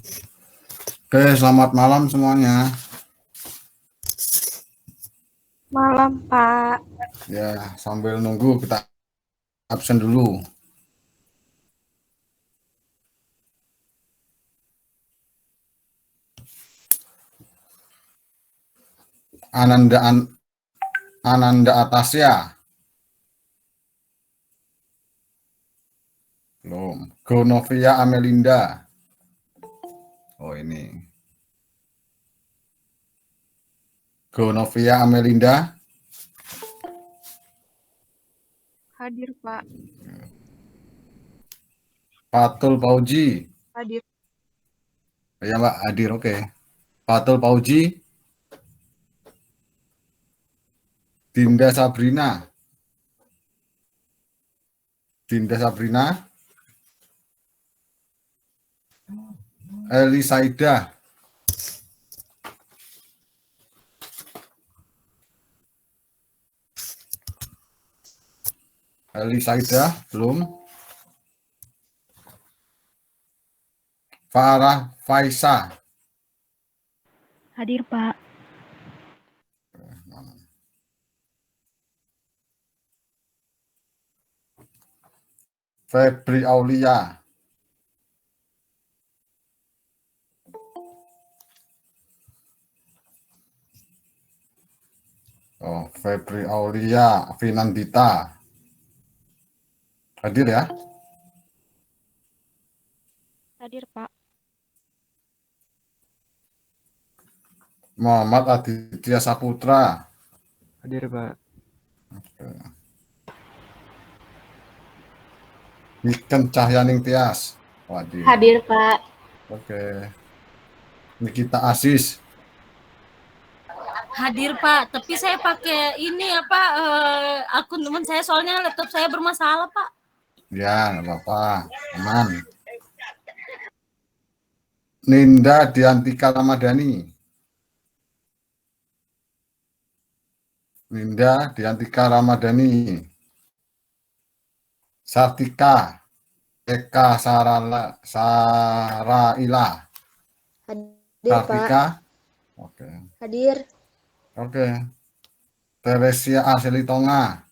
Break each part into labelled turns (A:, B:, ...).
A: Oke, selamat malam semuanya.
B: Malam, Pak.
A: Ya, sambil nunggu kita absen dulu. Ananda Atasya. Belum. Gonovia Amelinda. Oh, ini. Gonovia Amelinda.
B: Hadir, Pak.
A: Patul Pauji.
B: Hadir.
A: Ya, Mbak, hadir. Oke. Patul Pauji. Dinda Sabrina. Dinda Sabrina. Eli Saida. Eli Saida. Belum. Farah Faisa.
B: Hadir, Pak.
A: Febri Aulia. Oh, Febri Aulia Finandita. Hadir ya.
B: Hadir, Pak.
A: Muhammad Aditya Saputra.
C: Hadir, Pak.
A: Niken Cahyaning Tias. Hadir.
B: Hadir, Pak.
A: Oke. Nikita Asis.
D: Hadir, Pak, tapi saya pakai ini akun teman saya, soalnya laptop saya bermasalah, Pak.
A: Ya, nggak apa-apa. Aman. Ninda Diantika Ramadhani. Ninda Diantika Ramadhani. Sartika Eka Saraila.
E: Hadir,
A: Sartika.
E: Pak.
A: Oke.
E: Hadir.
A: Oke. Teresia Aseli Tonga.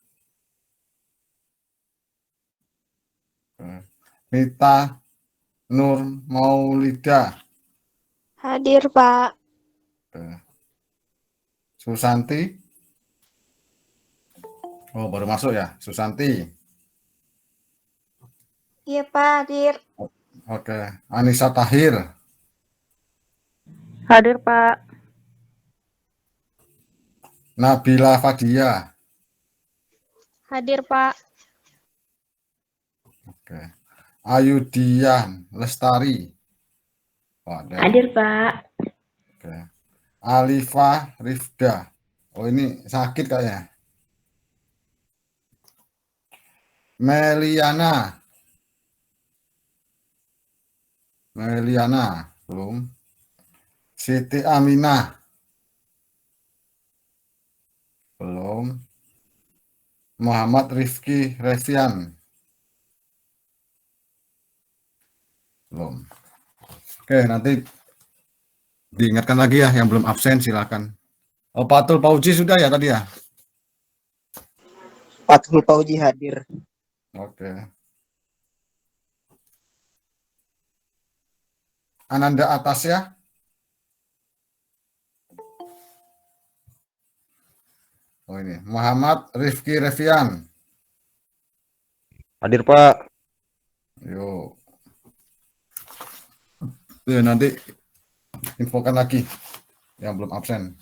A: Mita Nur Maulida.
B: Hadir, Pak.
A: Susanti. Oh, baru masuk ya, Susanti.
E: Iya, Pak. Hadir.
A: Oke. Anissa Tahir.
B: Hadir, Pak.
A: Nabila Fadia.
E: Hadir, Pak.
A: Oke. Ayudian Lestari. Oh, ada.
B: Hadir, Pak.
A: Oke. Alifa Rifda. Oh, ini sakit kayaknya. Meliana. Belum. Siti Aminah. Belum. Muhammad Rifki Revian. Belum. Oke, nanti diingatkan lagi ya yang belum absen, silakan. Oh, Patul Pauji sudah ya tadi ya?
C: Patul Pauji hadir.
A: Oke. Ananda Atasya. Oh, ini Muhammad Rifki Revian.
C: Hadir, Pak.
A: Yuk. Tuh, nanti infokan lagi yang belum absen.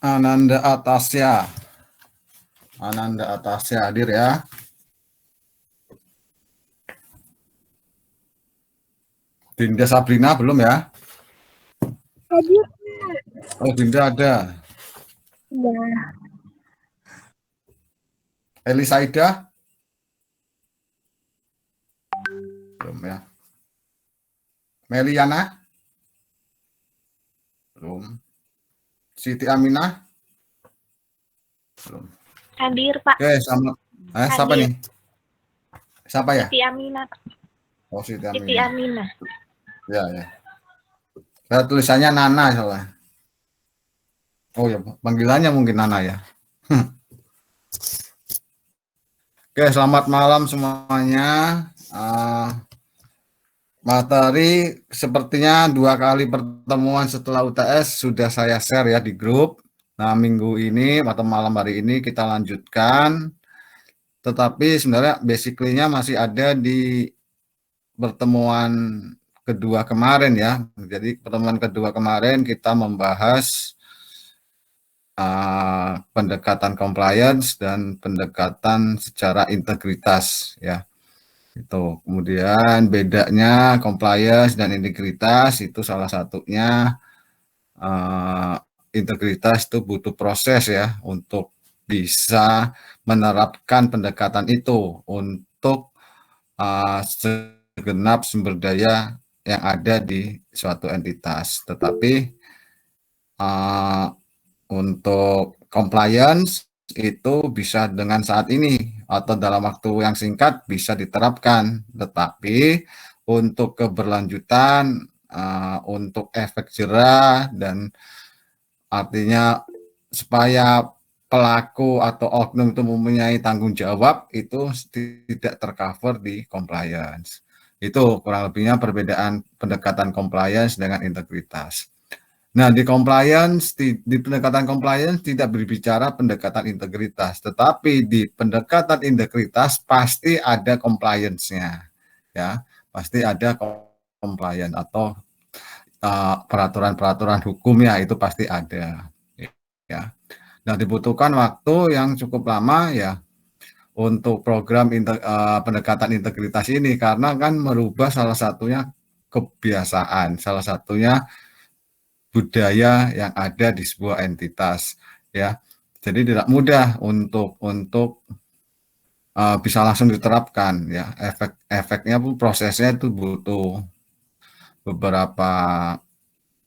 A: Ananda Atasya. Ananda Atasya hadir ya. Dinda Sabrina belum ya?
B: Hadir.
A: Oh, Dinda ada.
B: Ya.
A: Elisaida? Belum ya. Meliana? Belum. Siti Aminah? Belum.
B: Hadir, Pak.
A: Oke, sama. Siapa
B: Hadir.
A: nih? Siapa ya?
B: Siti Aminah.
A: Oh, Siti
B: Siti
A: Aminah.
B: Aminah.
A: Ya, ya. Tulisannya Nana soalnya. Oh ya, panggilannya mungkin Nana ya. Oke, selamat malam semuanya. Materi sepertinya 2 kali pertemuan setelah UTS sudah saya share ya di grup. Nah, minggu ini atau malam hari ini kita lanjutkan. Tetapi sebenarnya basically-nya masih ada di pertemuan kedua kemarin ya. Jadi pertemuan kedua kemarin kita membahas pendekatan compliance dan pendekatan secara integritas ya. Itu. Kemudian bedanya compliance dan integritas itu salah satunya integritas itu butuh proses ya untuk bisa menerapkan pendekatan itu untuk segenap sumber daya yang ada di suatu entitas. Tetapi untuk compliance itu bisa dengan saat ini atau dalam waktu yang singkat bisa diterapkan, tetapi untuk keberlanjutan, untuk efek jerah dan artinya supaya pelaku atau oknum itu mempunyai tanggung jawab itu tidak tercover di compliance. Itu kurang lebihnya perbedaan pendekatan compliance dengan integritas. Nah, di compliance, di pendekatan compliance tidak berbicara pendekatan integritas, tetapi di pendekatan integritas pasti ada compliance-nya, ya, pasti ada compliance atau peraturan-peraturan hukumnya itu pasti ada, ya. Nah, dibutuhkan waktu yang cukup lama ya untuk program pendekatan integritas ini karena kan merubah salah satunya kebiasaan, salah satunya budaya yang ada di sebuah entitas ya. Jadi tidak mudah untuk bisa langsung diterapkan ya. Efeknya pun prosesnya itu butuh beberapa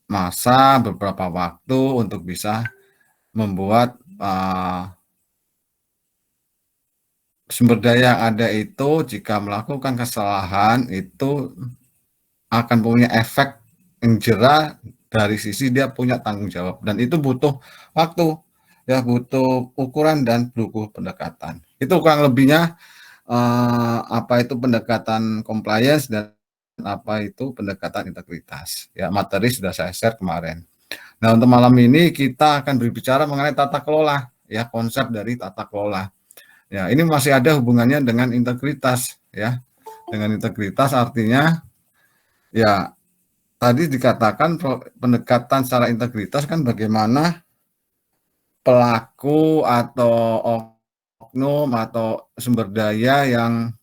A: masa, beberapa waktu untuk bisa membuat sumber daya yang ada itu jika melakukan kesalahan itu akan punya efek yang jerah dari sisi dia punya tanggung jawab dan itu butuh waktu ya, butuh ukuran dan butuh pendekatan. Itu kurang lebihnya apa itu pendekatan compliance dan apa itu pendekatan integritas. Ya, materi sudah saya share kemarin. Nah, untuk malam ini kita akan berbicara mengenai tata kelola ya, konsep dari tata kelola. Ya, ini masih ada hubungannya dengan integritas ya. Dengan integritas artinya ya tadi dikatakan pendekatan secara integritas kan bagaimana pelaku atau oknum atau sumber daya yang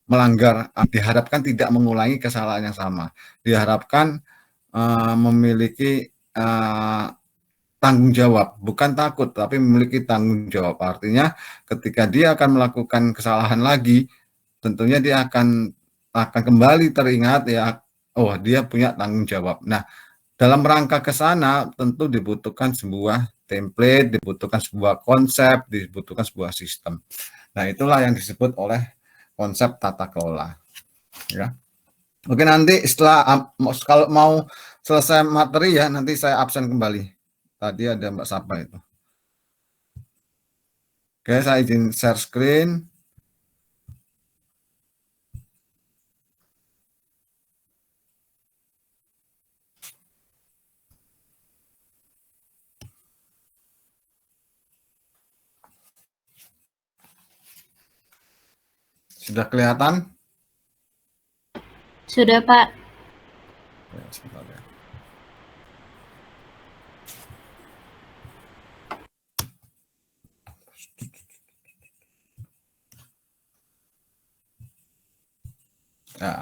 A: melanggar diharapkan tidak mengulangi kesalahan yang sama. Diharapkan memiliki tanggung jawab, bukan takut, tapi memiliki tanggung jawab. Artinya ketika dia akan melakukan kesalahan lagi, tentunya dia akan kembali teringat ya, oh dia punya tanggung jawab. Nah, dalam rangka ke sana tentu dibutuhkan sebuah template, dibutuhkan sebuah konsep, dibutuhkan sebuah sistem. Nah, itulah yang disebut oleh konsep tata kelola. Ya. Oke, nanti setelah kalau mau selesai materi ya, nanti saya absen kembali. Tadi ada Mbak Sapa itu. Oke, saya izin share screen. Sudah kelihatan?
D: Sudah, Pak.
A: Ya, sebentar ya. Ya.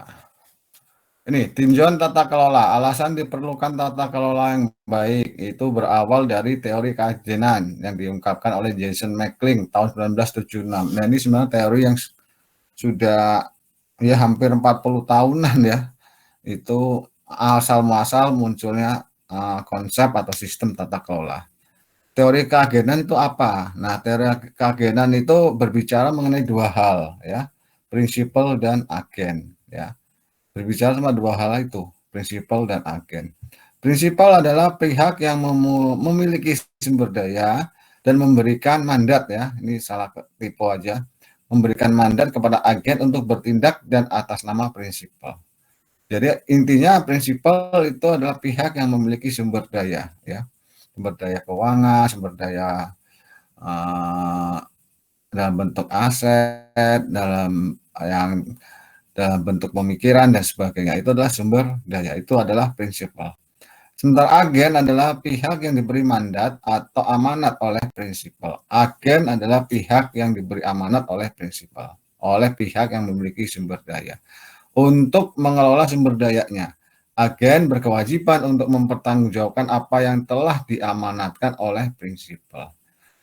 A: Ini tinjauan tata kelola. Alasan diperlukan tata kelola yang baik itu berawal dari teori keagenan yang diungkapkan oleh Jason McLean tahun 1976. Nah, ini sebenarnya teori yang sudah ya hampir 40 tahunan ya. Itu asal muasal munculnya konsep atau sistem tata kelola. Teori keagenan itu apa? Nah, teori keagenan itu berbicara mengenai dua hal ya, prinsipal dan agen ya. Berbicara sama dua hal itu, prinsipal dan agen. Prinsipal adalah pihak yang memiliki sumber daya dan memberikan mandat ya, ini salah tipe aja, memberikan mandat kepada agen untuk bertindak dan atas nama prinsipal. Jadi intinya prinsipal itu adalah pihak yang memiliki sumber daya ya, sumber daya keuangan, sumber daya dalam bentuk aset, dalam bentuk pemikiran dan sebagainya. Itu adalah sumber daya, itu adalah prinsipal. Sementara agen adalah pihak yang diberi mandat atau amanat oleh prinsipal. Agen adalah pihak yang diberi amanat oleh prinsipal, oleh pihak yang memiliki sumber daya. Untuk mengelola sumber dayanya, agen berkewajiban untuk mempertanggungjawabkan apa yang telah diamanatkan oleh prinsipal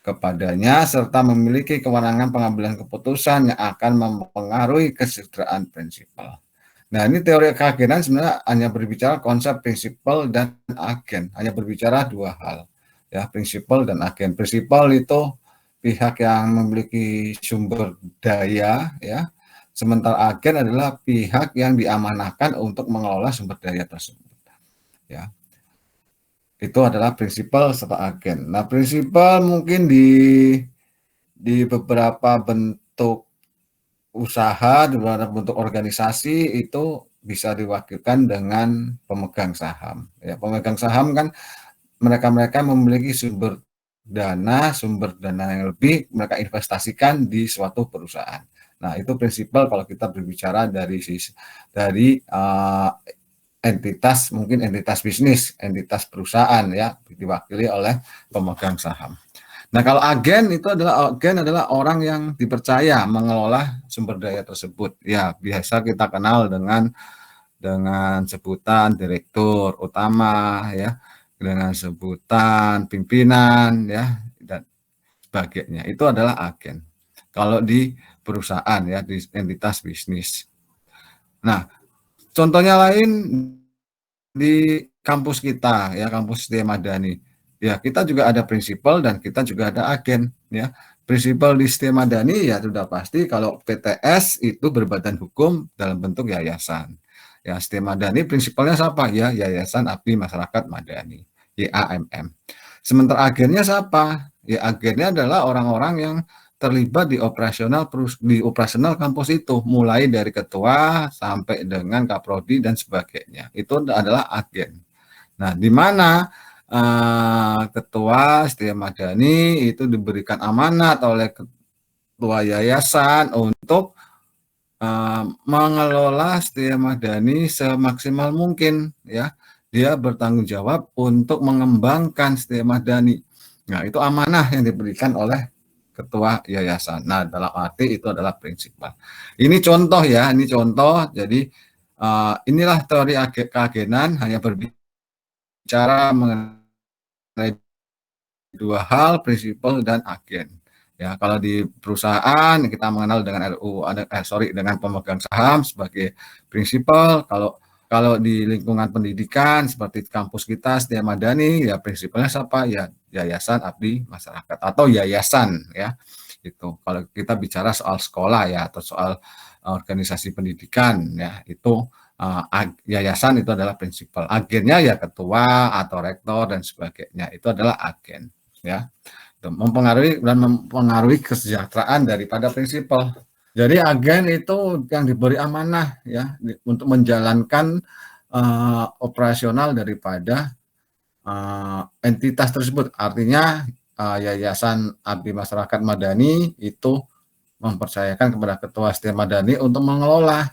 A: kepadanya serta memiliki kewenangan pengambilan keputusan yang akan mempengaruhi kesejahteraan prinsipal. Nah, ini teori keagenan sebenarnya hanya berbicara konsep prinsipal dan agen, hanya berbicara dua hal, ya, prinsipal dan agen. Prinsipal itu pihak yang memiliki sumber daya, ya, sementara agen adalah pihak yang diamanahkan untuk mengelola sumber daya tersebut, ya. Itu adalah prinsipal serta agen. Nah, prinsipal mungkin di beberapa bentuk usaha, di beberapa bentuk organisasi itu bisa diwakilkan dengan pemegang saham. Ya, pemegang saham kan mereka-mereka memiliki sumber dana yang lebih mereka investasikan di suatu perusahaan. Nah, itu prinsipal kalau kita berbicara dari entitas, mungkin entitas bisnis, entitas perusahaan ya, diwakili oleh pemegang saham. Nah, kalau agen adalah orang yang dipercaya mengelola sumber daya tersebut. Ya, biasa kita kenal dengan sebutan direktur utama ya, dengan sebutan pimpinan ya dan sebagainya. Itu adalah agen. Kalau di perusahaan ya, di entitas bisnis. Nah, contohnya lain di kampus kita ya, kampus Setia Madani. Ya, kita juga ada prinsipal dan kita juga ada agen ya. Prinsipal di Setia Madani ya sudah pasti kalau PTS itu berbadan hukum dalam bentuk yayasan. Ya, Setia Madani prinsipalnya siapa? Ya, Yayasan Abdi Masyarakat Madani, YAMM. Sementara agennya siapa? Ya, agennya adalah orang-orang yang terlibat di operasional kampus itu, mulai dari ketua sampai dengan kaprodi dan sebagainya. Itu adalah agen. Nah, di mana ketua Setia Madani itu diberikan amanat oleh ketua yayasan untuk mengelola Setia Madani semaksimal mungkin ya. Dia bertanggung jawab untuk mengembangkan Setia Madani. Nah, itu amanah yang diberikan oleh ketua yayasan. Nah, dalam arti itu adalah prinsipal. Ini contoh ya, ini contoh. Jadi inilah teori keagenan, hanya berbicara mengenai dua hal, prinsipal dan agen. Ya, kalau di perusahaan kita mengenal dengan dengan pemegang saham sebagai prinsipal. Kalau di lingkungan pendidikan seperti kampus kita Setia Madani, ya prinsipalnya siapa? Ya Yayasan Abdi Masyarakat atau yayasan ya. Itu kalau kita bicara soal sekolah ya atau soal organisasi pendidikan ya, itu yayasan itu adalah prinsipal. Agennya ya ketua atau rektor dan sebagainya. Itu adalah agen ya. Mempengaruhi kesejahteraan daripada prinsipal. Jadi agen itu yang diberi amanah ya untuk menjalankan operasional daripada entitas tersebut. Artinya Yayasan Abdi Masyarakat Madani itu mempercayakan kepada Ketua Setia Madani untuk mengelola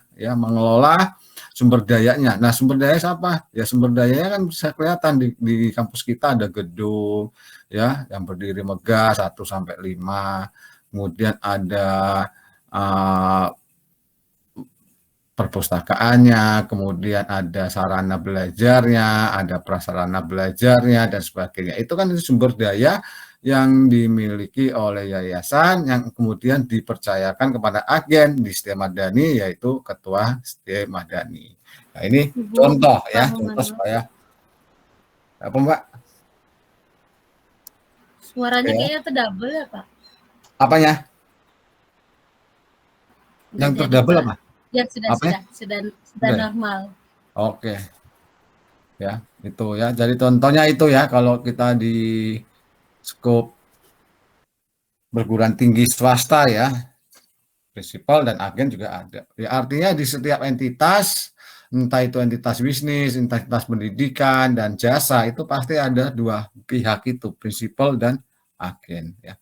A: sumber dayanya. Nah, sumber daya siapa? Ya sumber dayanya kan bisa kelihatan di kampus kita ada gedung ya yang berdiri megah 1 sampai 5. Kemudian ada perpustakaannya, kemudian ada sarana belajarnya, ada prasarana belajarnya dan sebagainya. Itu kan sumber daya yang dimiliki oleh yayasan yang kemudian dipercayakan kepada agen di Setia Madani, yaitu Ketua Setia Madani. Nah, ini contoh ya, contoh supaya apa Mbak?
D: Suaranya
A: Ya.
D: kayaknya terdouble ya Pak.
A: Apanya?
D: Nggak
A: Yang
D: jadi,
A: terdouble
D: Pak.
A: apa?
D: Ya sudah
A: Apa?
D: sudah
A: Sudah ya?
D: normal.
A: Oke. Ya, itu ya. Jadi contohnya itu ya kalau kita di skop perguruan tinggi swasta ya, prinsipal dan agen juga ada. Ya, artinya di setiap entitas, entah itu entitas bisnis, entitas pendidikan dan jasa, itu pasti ada dua pihak itu, prinsipal dan agen ya.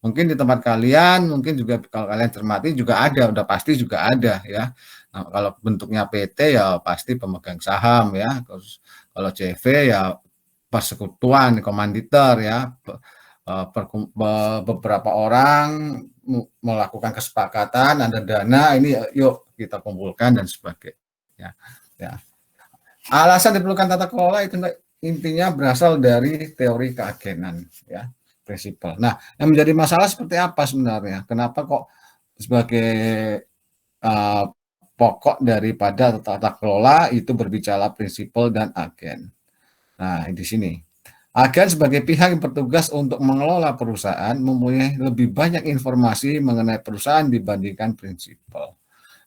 A: Mungkin di tempat kalian, mungkin juga kalau kalian cermati juga ada, udah pasti juga ada ya. Nah, kalau bentuknya PT ya pasti pemegang saham ya. Terus kalau CV ya persekutuan, komanditer ya. Beberapa orang melakukan kesepakatan, ada dana, ini yuk kita kumpulkan dan sebagainya. Ya. Alasan diperlukan tata kelola itu intinya berasal dari teori keagenan ya. Prinsipal. Nah, yang menjadi masalah seperti apa sebenarnya? Kenapa kok sebagai pokok daripada tata kelola itu berbicara prinsipal dan agen? Nah, di sini. Agen sebagai pihak yang bertugas untuk mengelola perusahaan mempunyai lebih banyak informasi mengenai perusahaan dibandingkan prinsipal.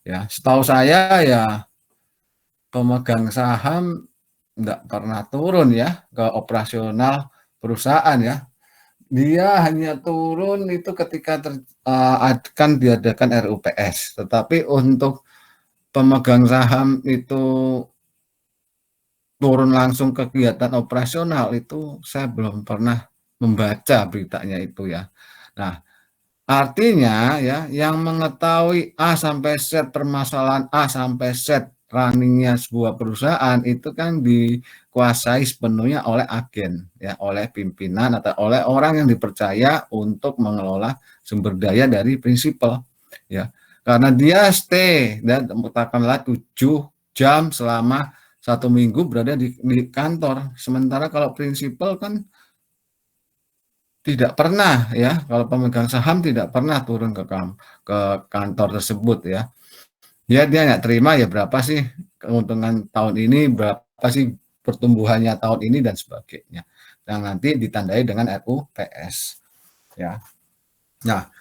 A: Ya, setahu saya ya pemegang saham tidak pernah turun ya ke operasional perusahaan ya. Dia hanya turun itu ketika akan diadakan RUPS. Tetapi untuk pemegang saham itu turun langsung ke kegiatan operasional itu saya belum pernah membaca beritanya itu ya. Nah, artinya ya yang mengetahui A sampai Z permasalahan A sampai Z runningnya sebuah perusahaan itu kan dikuasai sepenuhnya oleh agen ya, oleh pimpinan atau oleh orang yang dipercaya untuk mengelola sumber daya dari prinsipal ya, karena dia stay dan katakanlah 7 jam selama 1 minggu berada di kantor, sementara kalau prinsipal kan tidak pernah ya, kalau pemegang saham tidak pernah turun ke kantor tersebut ya. Dia nggak terima ya berapa sih keuntungan tahun ini, berapa sih pertumbuhannya tahun ini dan sebagainya. Yang nanti ditandai dengan RUPS ya. Nah,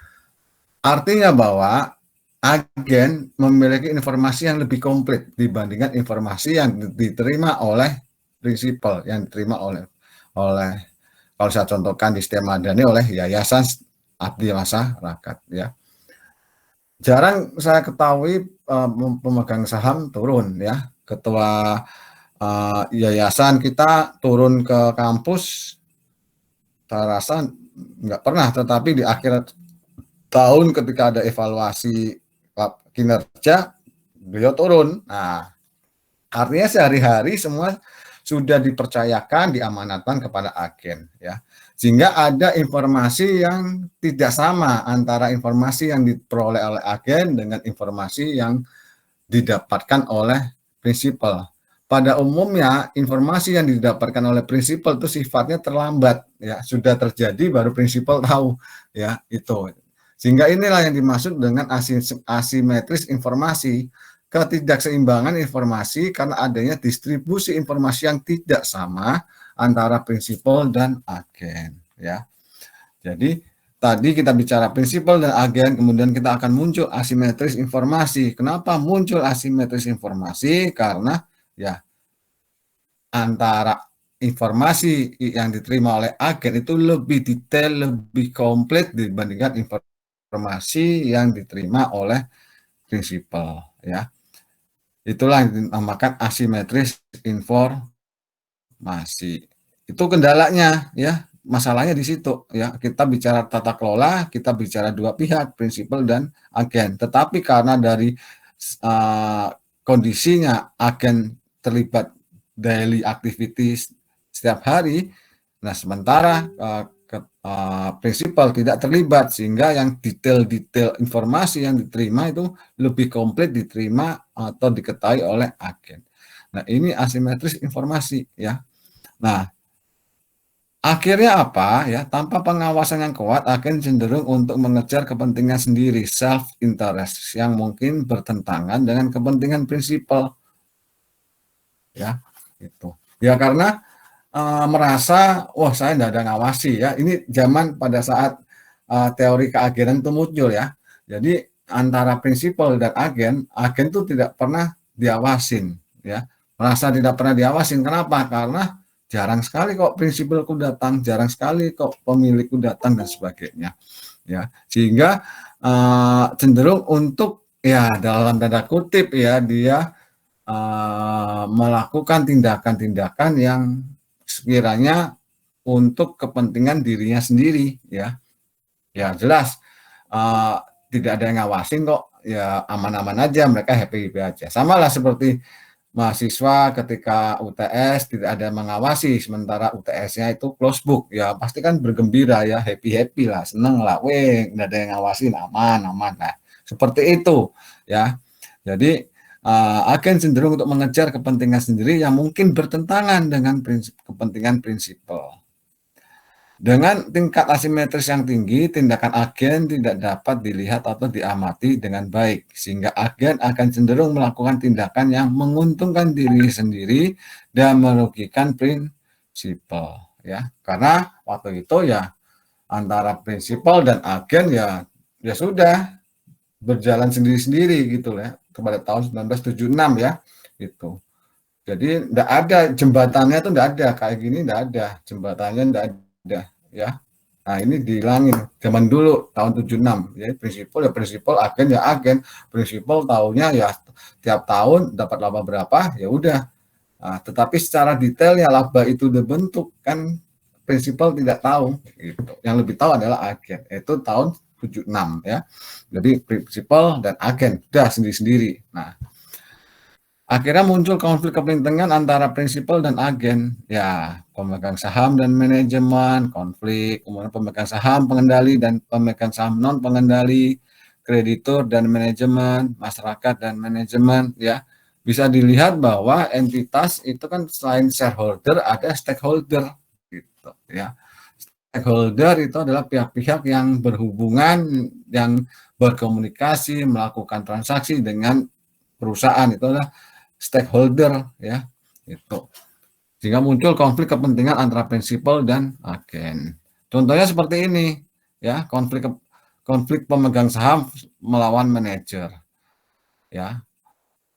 A: artinya bahwa agen memiliki informasi yang lebih komplit dibandingkan informasi yang diterima oleh prinsipal, yang diterima oleh kalau saya contohkan di Setia Madani oleh Yayasan Abdi Masyarakat ya. Jarang saya ketahui pemegang saham turun ya, ketua yayasan kita turun ke kampus, saya rasa nggak pernah. Tetapi di akhir tahun ketika ada evaluasi kinerja, beliau turun. Nah, artinya sehari-hari semua sudah dipercayakan, diamanatkan kepada agen ya. Sehingga ada informasi yang tidak sama antara informasi yang diperoleh oleh agen dengan informasi yang didapatkan oleh prinsipal. Pada umumnya informasi yang didapatkan oleh prinsipal itu sifatnya terlambat ya, sudah terjadi baru prinsipal tahu ya itu. Sehingga inilah yang dimaksud dengan asimetris informasi, ketidakseimbangan informasi karena adanya distribusi informasi yang tidak sama antara prinsipal dan agen ya. Jadi tadi kita bicara prinsipal dan agen, kemudian kita akan muncul asimetris informasi. Kenapa muncul asimetris informasi? Karena ya antara informasi yang diterima oleh agen itu lebih detail, lebih komplit dibandingkan informasi yang diterima oleh prinsipal ya. Itulah yang dinamakan asimetris informasi. Itu kendalanya ya, masalahnya di situ ya. Kita bicara tata kelola, kita bicara dua pihak, prinsipal dan agen. Tetapi karena dari kondisinya agen terlibat daily activities setiap hari, nah sementara prinsipal tidak terlibat, sehingga yang detail-detail informasi yang diterima itu lebih komplit diterima atau diketahui oleh agen. Nah, ini asimetris informasi ya. Nah, akhirnya apa ya? Tanpa pengawasan yang kuat, agen cenderung untuk mengejar kepentingan sendiri, self interest, yang mungkin bertentangan dengan kepentingan prinsipal. Ya, itu. Ya karena merasa, wah saya tidak ada ngawasi ya. Ini zaman pada saat teori keagenan itu muncul ya. Jadi antara prinsipal dan agen itu tidak pernah diawasin ya. Merasa tidak pernah diawasin. Kenapa? Karena jarang sekali kok prinsipalku datang, jarang sekali kok pemilikku datang dan sebagainya. Ya, sehingga cenderung untuk ya dalam tanda kutip ya dia melakukan tindakan-tindakan yang sekiranya untuk kepentingan dirinya sendiri ya. Ya jelas tidak ada yang ngawasin kok, ya aman-aman aja, mereka happy-happy aja. Sama lah seperti mahasiswa ketika UTS tidak ada yang mengawasi, sementara UTS-nya itu close book, ya pasti kan bergembira ya, happy-happy lah, seneng lah, weh tidak ada yang ngawasin, aman-aman. Nah, seperti itu ya. Jadi agen cenderung untuk mengejar kepentingan sendiri yang mungkin bertentangan dengan kepentingan prinsipal. Dengan tingkat asimetris yang tinggi, tindakan agen tidak dapat dilihat atau diamati dengan baik, sehingga agen akan cenderung melakukan tindakan yang menguntungkan diri sendiri dan merugikan prinsipal. Ya, karena waktu itu ya antara prinsipal dan agen ya sudah berjalan sendiri-sendiri gitu ya, kepada tahun 1976 ya, itu. Jadi tidak ada jembatannya, itu tidak ada kayak gini, tidak ada jembatannya, tidak ada ya. Nah ini dihilangin zaman dulu tahun 76 ya, prinsipal ya prinsipal, agen ya agen. Prinsipal tahunya ya tiap tahun dapat laba berapa ya udah. Nah, tetapi secara detailnya laba itu dibentuk kan prinsipal tidak tahu gitu. Yang lebih tahu adalah agen, itu tahun 76 ya. Jadi prinsipal dan agen sudah sendiri-sendiri. Nah, akhirnya muncul konflik kepentingan antara prinsipal dan agen. Ya, pemegang saham dan manajemen, konflik, kemudian pemegang saham pengendali dan pemegang saham non pengendali, kreditur dan manajemen, masyarakat dan manajemen ya. Bisa dilihat bahwa entitas itu kan selain shareholder ada stakeholder gitu ya. Stakeholder itu adalah pihak-pihak yang berhubungan, yang berkomunikasi, melakukan transaksi dengan perusahaan, itu adalah stakeholder ya, itu. Sehingga muncul konflik kepentingan antara prinsipal dan agen. Contohnya seperti ini ya, konflik pemegang saham melawan manajer. Ya.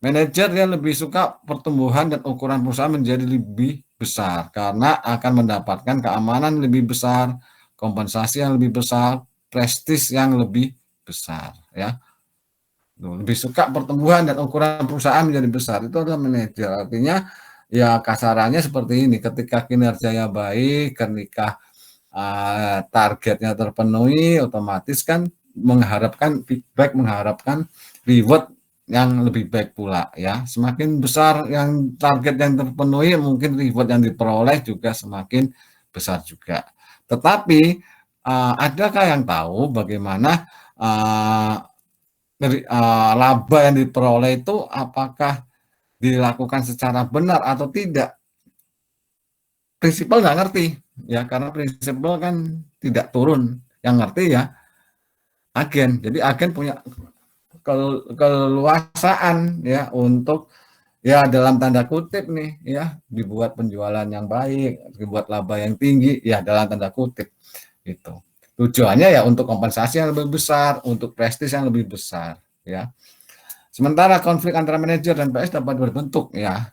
A: Manajer dia lebih suka pertumbuhan dan ukuran perusahaan menjadi lebih besar karena akan mendapatkan keamanan lebih besar, kompensasi yang lebih besar, prestis yang lebih besar ya. Lebih suka pertumbuhan dan ukuran perusahaan menjadi besar, itu adalah manajer. Artinya ya kasarannya seperti ini, ketika kinerjanya baik, ketika targetnya terpenuhi, otomatis kan mengharapkan feedback, mengharapkan reward yang lebih baik pula ya. Semakin besar yang target yang terpenuhi, mungkin reward yang diperoleh juga semakin besar juga. Tetapi adakah yang tahu bagaimana laba yang diperoleh itu apakah dilakukan secara benar atau tidak? Prinsipal nggak ngerti ya, karena prinsipal kan tidak turun, yang ngerti ya agen. Jadi agen punya keleluasaan ya untuk ya dalam tanda kutip nih ya dibuat penjualan yang baik, dibuat laba yang tinggi ya dalam tanda kutip itu. Tujuannya ya untuk kompensasi yang lebih besar, untuk prestis yang lebih besar ya. Sementara konflik antara manajer dan PS dapat berbentuk ya.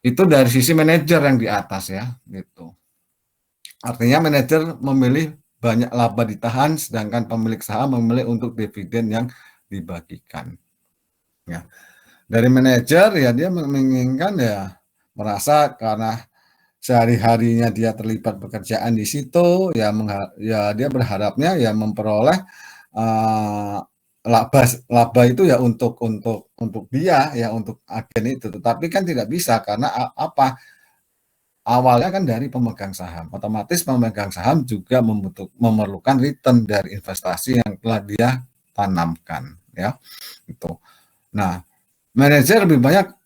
A: Itu dari sisi manajer yang di atas ya gitu. Artinya manajer memilih banyak laba ditahan, sedangkan pemilik saham memilih untuk dividen yang dibagikan. Ya. Dari manajer ya dia menginginkan ya merasa karena sehari-harinya dia terlibat pekerjaan di situ ya dia berharapnya ya memperoleh laba itu ya untuk dia ya, untuk agen itu, tetapi kan tidak bisa karena apa, awalnya kan dari pemegang saham, otomatis pemegang saham juga memerlukan return dari investasi yang telah dia tanamkan ya, itu. Nah, manajer lebih banyak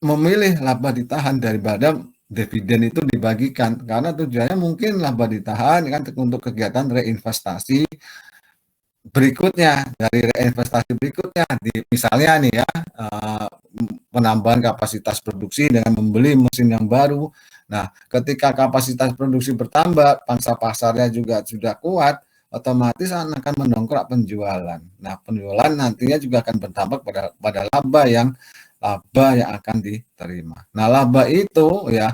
A: memilih laba ditahan daripada dividen itu dibagikan, karena tujuannya mungkin laba ditahan kan untuk kegiatan reinvestasi berikutnya, dari reinvestasi berikutnya, misalnya nih ya, penambahan kapasitas produksi dengan membeli mesin yang baru. Nah, ketika kapasitas produksi bertambah, pangsa pasarnya juga sudah kuat, otomatis akan mendongkrak penjualan. Nah, penjualan nantinya juga akan berdampak pada laba yang akan diterima. Nah, laba itu ya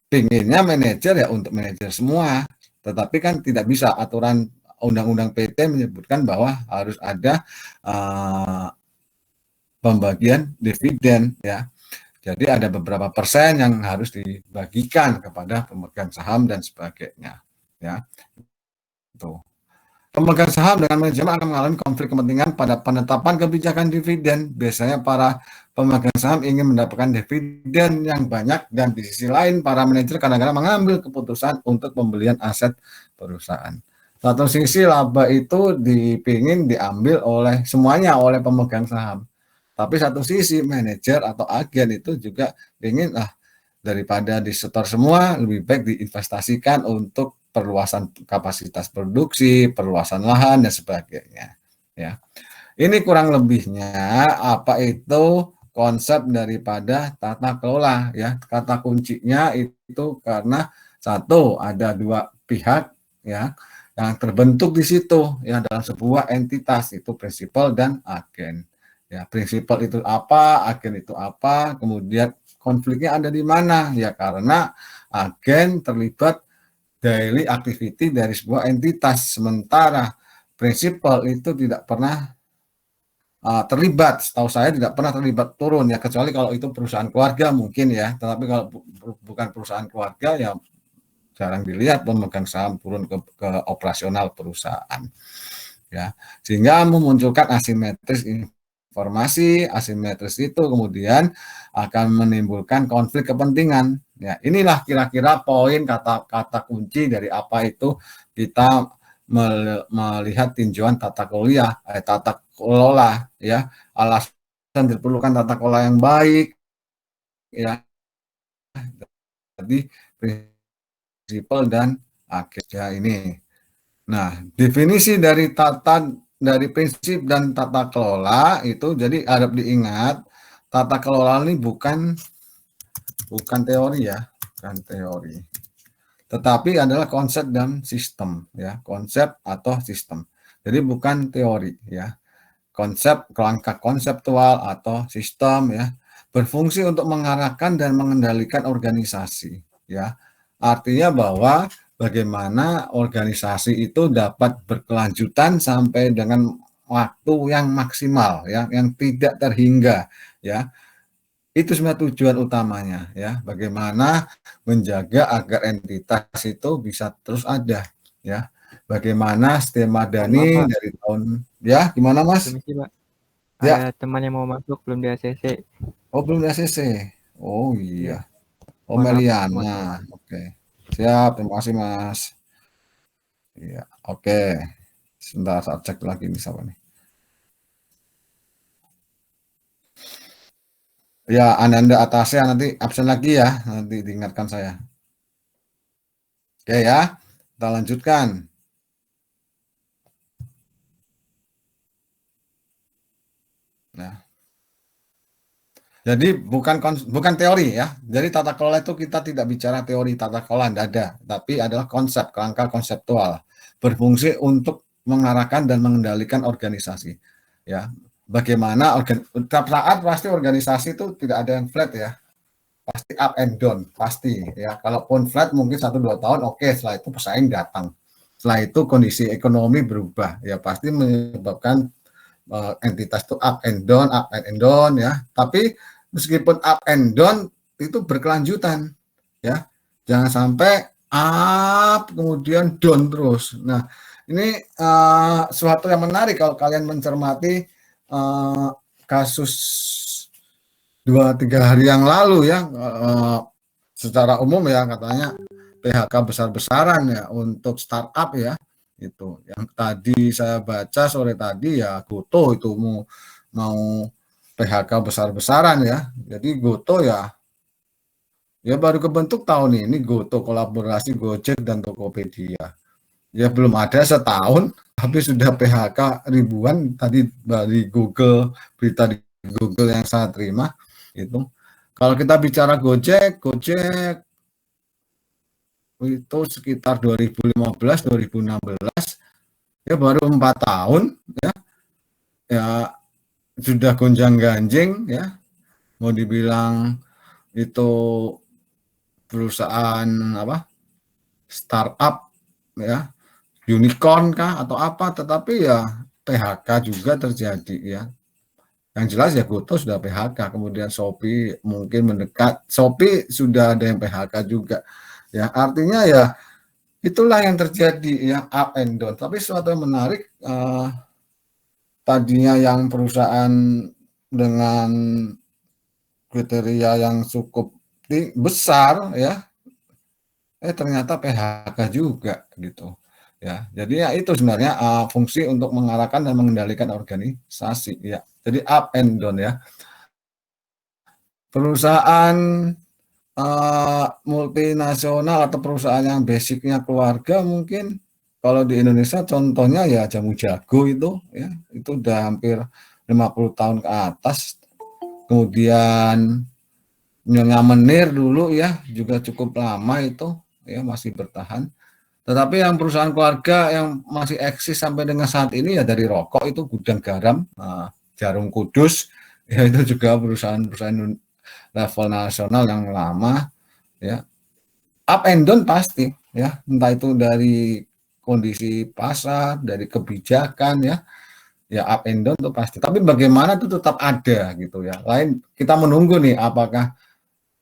A: pinginnya manajer ya untuk manajer semua, tetapi kan tidak bisa, aturan Undang-Undang PT menyebutkan bahwa harus ada pembagian dividen ya. Jadi ada beberapa persen yang harus dibagikan kepada pemegang saham dan sebagainya ya. Itu. Pemegang saham dengan manajemen akan mengalami konflik kepentingan pada penetapan kebijakan dividen. Biasanya para pemegang saham ingin mendapatkan dividen yang banyak, dan di sisi lain para manajer kadang-kadang mengambil keputusan untuk pembelian aset perusahaan. Satu sisi laba itu dipingin diambil oleh semuanya, oleh pemegang saham. Tapi satu sisi manajer atau agen itu juga ingin daripada disetor semua, lebih baik diinvestasikan untuk perluasan kapasitas produksi, perluasan lahan dan sebagainya. Ya, ini kurang lebihnya apa itu konsep daripada tata kelola ya. Kata kuncinya itu karena satu, ada dua pihak ya yang terbentuk di situ ya dalam sebuah entitas, itu prinsipal dan agen. Ya, prinsipal itu apa, agen itu apa, kemudian konfliknya ada di mana ya, karena agen terlibat daily activity dari sebuah entitas, sementara prinsipal itu tidak pernah terlibat, setahu saya tidak pernah terlibat turun ya, kecuali kalau itu perusahaan keluarga mungkin ya, tetapi kalau bukan perusahaan keluarga ya jarang dilihat pemegang saham turun ke operasional perusahaan ya, sehingga memunculkan asimetris informasi. Asimetris itu kemudian akan menimbulkan konflik kepentingan. Ya, inilah kira-kira poin kata kunci dari apa itu kita melihat tinjauan tata kelola ya. Alasan diperlukan tata kelola yang baik ya. Jadi prinsipal dan agen ya ini. Nah, definisi dari prinsip dan tata kelola itu, jadi harap diingat, tata kelola ini bukan teori ya, bukan teori, tetapi adalah konsep dan sistem ya, konsep atau sistem. Jadi bukan teori ya, konsep, kerangka konseptual atau sistem ya, berfungsi untuk mengarahkan dan mengendalikan organisasi ya. Artinya bahwa bagaimana organisasi itu dapat berkelanjutan sampai dengan waktu yang maksimal ya, yang tidak terhingga ya. Itu sebenarnya tujuan utamanya ya, bagaimana menjaga agar entitas itu bisa terus ada ya. Bagaimana Setia Madani dari tahun ya, gimana Mas?
C: Permisi, Pak.
A: Ya.
C: Ada teman yang mau masuk belum di ACC.
A: Oh, belum di ACC. Oh iya. Oh,
C: Mohon maaf,
A: Meliana. Oke. Siap, terima kasih Mas. Iya, oke. Sebentar saya cek lagi nih siapa nih. Ya, Ananda Atasya nanti absen lagi ya, nanti diingatkan saya. Oke ya, kita lanjutkan. Nah, jadi bukan teori ya. Jadi tata kelola itu kita tidak bicara teori tata kelola, tidak ada, tapi adalah konsep, kerangka konseptual, berfungsi untuk mengarahkan dan mengendalikan organisasi. Ya, bagaimana tiap saat pasti organisasi itu tidak ada yang flat ya, pasti up and down, pasti ya. Kalaupun flat mungkin 1-2 tahun oke, setelah itu pesaing datang, setelah itu kondisi ekonomi berubah ya, pasti menyebabkan entitas itu up and down ya. Tapi meskipun up and down itu berkelanjutan ya, jangan sampai up kemudian down terus. Nah, Ini suatu yang menarik kalau kalian mencermati kasus 2-3 hari yang lalu ya, secara umum ya katanya PHK besar-besaran ya untuk startup ya, itu yang tadi saya baca sore tadi ya, Goto itu mau PHK besar-besaran ya. Jadi Goto ya baru kebentuk tahun ini, Goto kolaborasi Gojek dan Tokopedia. Ya belum ada setahun tapi sudah PHK ribuan, tadi dari Google, berita di Google yang saya terima itu. Kalau kita bicara Gojek itu sekitar 2015-2016 ya, baru 4 tahun ya sudah gonjang-ganjing ya, mau dibilang itu perusahaan apa startup ya, unicorn kah atau apa, tetapi ya PHK juga terjadi ya. Yang jelas ya Goto sudah PHK, kemudian Shopee mungkin mendekat, Shopee sudah ada yang PHK juga ya. Artinya ya itulah yang terjadi ya, up and down. Tapi sesuatu yang menarik, tadinya yang perusahaan dengan kriteria yang cukup besar ya, ternyata PHK juga gitu ya. Jadi ya itu sebenarnya fungsi untuk mengarahkan dan mengendalikan organisasi ya. Jadi up and down ya. Perusahaan multinasional atau perusahaan yang basicnya keluarga, mungkin kalau di Indonesia contohnya ya Jamu Jago itu ya, itu udah hampir 50 tahun ke atas. Kemudian Nyonya Menir dulu ya juga cukup lama itu ya, masih bertahan. Tetapi yang perusahaan keluarga yang masih eksis sampai dengan saat ini ya dari rokok itu Gudang Garam, Jarum Kudus ya, itu juga perusahaan-perusahaan level nasional yang lama ya. Up and down pasti ya, entah itu dari kondisi pasar, dari kebijakan ya up and down itu pasti. Tapi bagaimana itu tetap ada gitu ya. Lain kita menunggu nih, apakah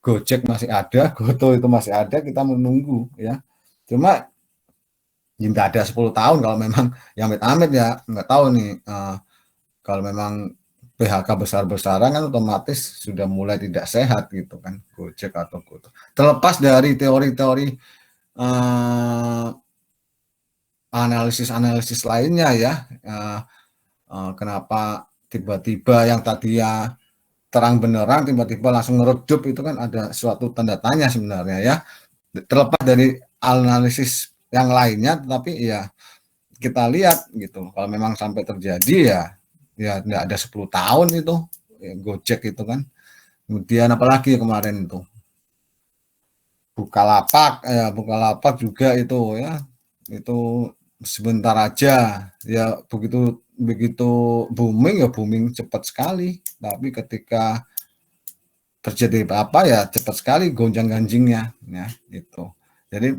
A: Gojek masih ada, Goto itu masih ada, kita menunggu ya. Cuma nggak ada 10 tahun kalau memang yang amit-amit ya, nggak tahu nih, kalau memang PHK besar-besaran kan otomatis sudah mulai tidak sehat gitu kan, Gojek atau Goto. Terlepas dari teori-teori analisis-analisis lainnya ya, kenapa tiba-tiba yang tadinya terang benerang tiba-tiba langsung meredup, itu kan ada suatu tanda tanya sebenarnya ya. Terlepas dari analisis yang lainnya, tetapi ya kita lihat gitu, kalau memang sampai terjadi ya nggak ada 10 tahun itu ya, Gojek itu kan. Kemudian apalagi kemarin itu Bukalapak juga itu ya, itu sebentar aja ya, begitu booming cepat sekali, tapi ketika terjadi apa ya cepat sekali gonjang-ganjingnya ya itu. Jadi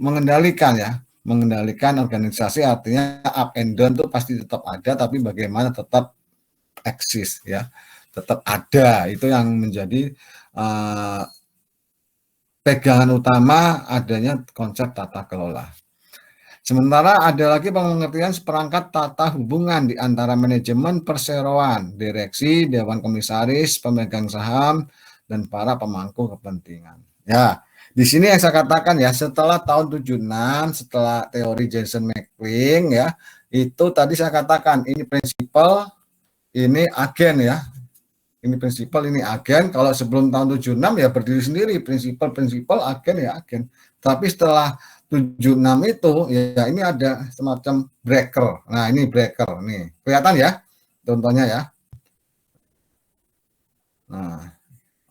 A: mengendalikan organisasi, artinya up and down itu pasti tetap ada, tapi bagaimana tetap eksis ya, tetap ada, itu yang menjadi pegangan utama adanya konsep tata kelola. Sementara ada lagi pengertian seperangkat tata hubungan di antara manajemen perseroan, direksi, dewan komisaris, pemegang saham, dan para pemangku kepentingan. Ya, di sini yang saya katakan ya, setelah tahun 76, setelah teori Jason McLean ya, itu tadi saya katakan ini prinsipal, ini agen ya. Ini prinsipal, ini agen. Kalau sebelum tahun 76 ya berdiri sendiri, prinsipal, agen ya agen. Tapi setelah 76 itu ya ini ada semacam breaker. Nah, ini breaker nih. Kelihatan ya? Contohnya ya. Nah,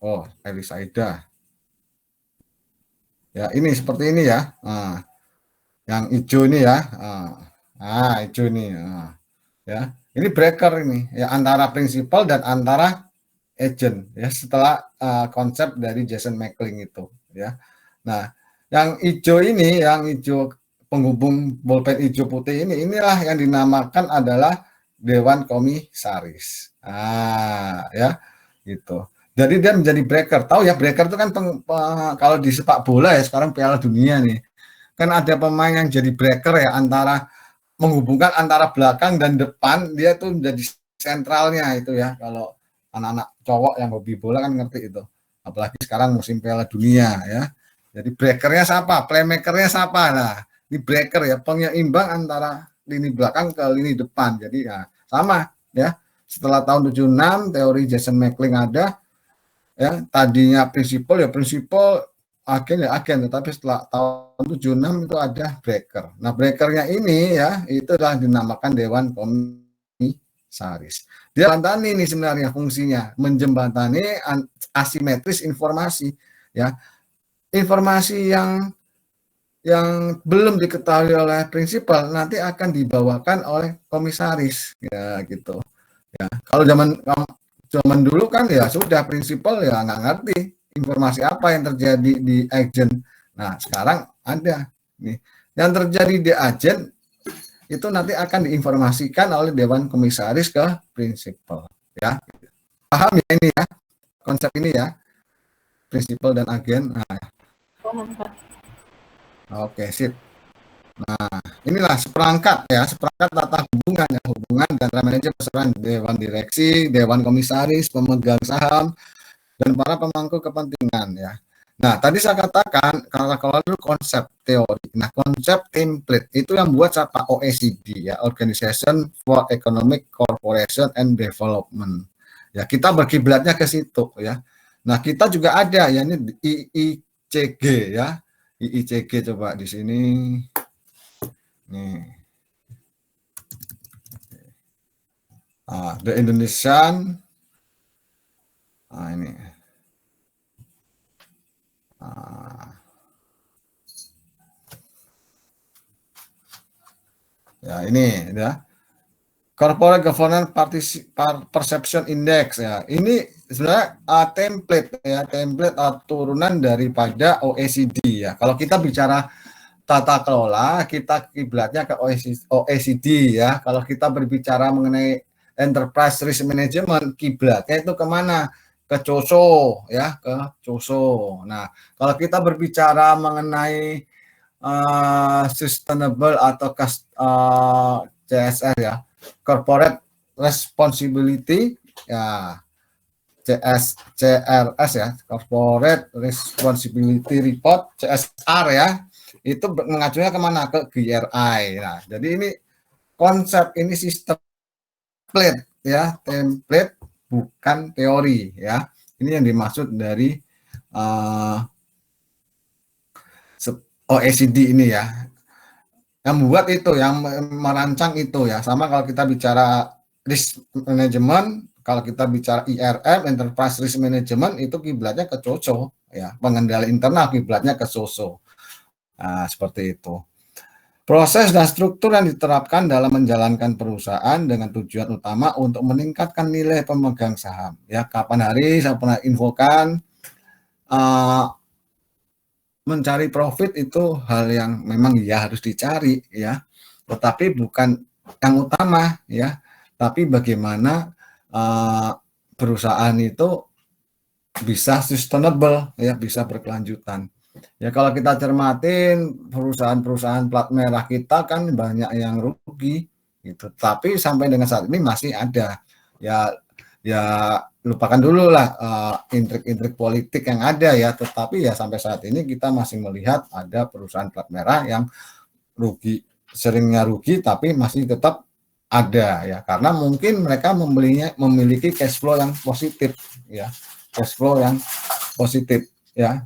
A: oh, Elisaida. Ya, ini seperti ini ya. Nah, yang hijau ini ya. Hijau ini. Ya, ini breaker ini ya, antara prinsipal dan antara agent ya, setelah konsep dari Jason McLean itu ya. Nah, yang hijau ini, yang hijau penghubung bolpen hijau putih ini, inilah yang dinamakan adalah Dewan Komisaris. Ya, gitu. Jadi dia menjadi breaker. Tahu ya, breaker itu kan kalau di sepak bola ya, sekarang Piala Dunia nih, kan ada pemain yang jadi breaker ya, antara menghubungkan antara belakang dan depan, dia tuh menjadi sentralnya itu ya. Kalau anak-anak cowok yang hobi bola kan ngerti itu. Apalagi sekarang musim Piala Dunia ya. Jadi breakernya siapa? Playmakernya siapa? Nah, ini breaker ya, penyeimbang antara lini belakang ke lini depan. Jadi ya sama ya. Setelah tahun 76 teori Jason McLean ada ya, tadinya prinsipal ya prinsipal, agen ya agen, tetapi setelah tahun 76 itu ada breaker. Nah, breakernya ini ya itu adalah dinamakan Dewan Komisaris. Dia jembatani ini sebenarnya fungsinya, menjembatani asimetris informasi ya. Informasi yang belum diketahui oleh prinsipal nanti akan dibawakan oleh komisaris ya gitu. Ya, kalau zaman dulu kan ya sudah prinsipal ya nggak ngerti informasi apa yang terjadi di agen. Nah, sekarang ada nih yang terjadi di agen itu nanti akan diinformasikan oleh Dewan Komisaris ke prinsipal ya. Paham ya ini ya konsep ini ya, prinsipal dan agen. Nah, oke, sip. Nah, inilah seperangkat tata hubungan ya, hubungan antara manajer beserta dewan direksi, dewan komisaris, pemegang saham, dan para pemangku kepentingan ya. Nah, tadi saya katakan kalau dulu konsep teori. Nah, konsep template itu yang buat siapa? OECD ya, Organization for Economic Cooperation and Development. Ya, kita berkiblatnya ke situ ya. Nah, kita juga ada ya ini IICG ya. IICG coba di sini. Nih. The Indonesian. Ini. Ya, ini ya. Corporate Governance Perception Index ya. Ini sebenarnya template ya, template turunan daripada OECD ya. Kalau kita bicara tata kelola, kita kiblatnya ke OECD ya. Kalau kita berbicara mengenai enterprise risk management, kiblatnya itu kemana? Ke COSO ya, ke COSO. Nah, kalau kita berbicara mengenai sustainable atau CSR ya, corporate responsibility ya, CRS ya, corporate responsibility report, CSR ya, itu mengacunya kemana? Ke GRI. Nah, jadi ini konsep, ini sistem template ya, template bukan teori ya. Ini yang dimaksud dari OECD ini ya. Yang membuat itu, yang merancang itu ya. Sama kalau kita bicara risk management, kalau kita bicara IRM, enterprise risk management, itu kiblatnya ke COSO ya. Pengendali internal kiblatnya ke COSO. Nah, seperti itu. Proses dan struktur yang diterapkan dalam menjalankan perusahaan dengan tujuan utama untuk meningkatkan nilai pemegang saham. Ya, kapan hari saya pernah infokan, mencari profit itu hal yang memang ya harus dicari ya, tetapi bukan yang utama ya. Tapi bagaimana perusahaan itu bisa sustainable ya, bisa berkelanjutan. Ya, kalau kita cermatin perusahaan-perusahaan plat merah kita kan banyak yang rugi gitu. Tapi sampai dengan saat ini masih ada. Ya lupakan dulu lah intrik-intrik politik yang ada ya, tetapi ya sampai saat ini kita masih melihat ada perusahaan plat merah yang rugi, seringnya rugi tapi masih tetap ada ya, karena mungkin mereka memiliki cash flow yang positif ya, cash flow yang positif ya,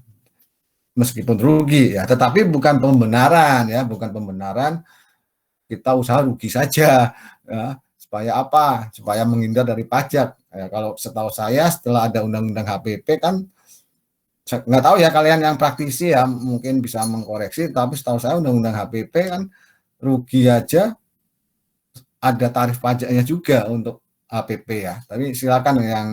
A: meskipun rugi ya, tetapi bukan pembenaran ya, bukan pembenaran kita usaha rugi saja ya. Supaya apa? Supaya menghindar dari pajak. Ya, kalau setahu saya setelah ada undang-undang HPP kan, nggak tahu ya kalian yang praktisi ya mungkin bisa mengkoreksi, tapi setahu saya undang-undang HPP kan rugi aja ada tarif pajaknya juga untuk HPP ya. Tapi silakan yang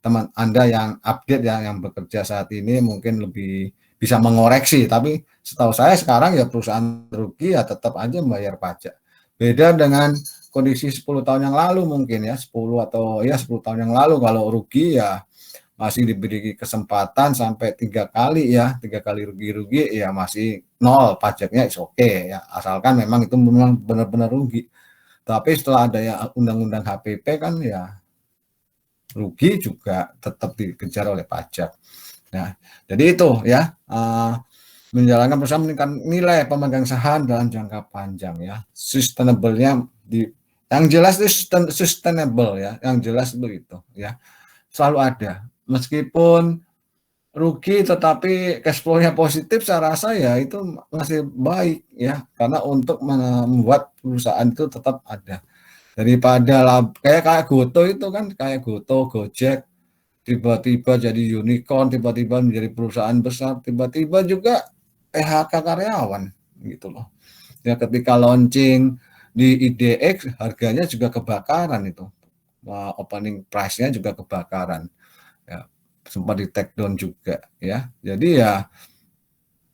A: teman Anda yang update ya, yang bekerja saat ini mungkin lebih bisa mengoreksi. Tapi setahu saya sekarang ya perusahaan rugi ya tetap aja membayar pajak. Beda dengan kondisi 10 tahun yang lalu mungkin ya, 10 tahun yang lalu kalau rugi ya masih diberi kesempatan sampai 3 kali ya, 3 kali rugi-rugi ya masih nol pajaknya, is oke ya, asalkan memang itu memang benar-benar rugi. Tapi setelah ada ya undang-undang HPP kan ya rugi juga tetap dikejar oleh pajak. Nah, jadi itu ya, menjalankan perusahaan meningkatkan nilai pemegang saham dalam jangka panjang ya, sustainable-nya yang jelas itu sustainable ya, yang jelas begitu ya, selalu ada. Meskipun rugi tetapi cash flow-nya positif, saya rasa ya itu masih baik ya, karena untuk membuat perusahaan itu tetap ada. Daripada kayak Goto itu kan, kayak Goto, Gojek, tiba-tiba jadi unicorn, tiba-tiba menjadi perusahaan besar, tiba-tiba juga PHK karyawan gitu loh. Ya ketika launching di IDX harganya juga kebakaran itu. Opening price-nya juga kebakaran. Ya, sempat di take down juga ya. Jadi ya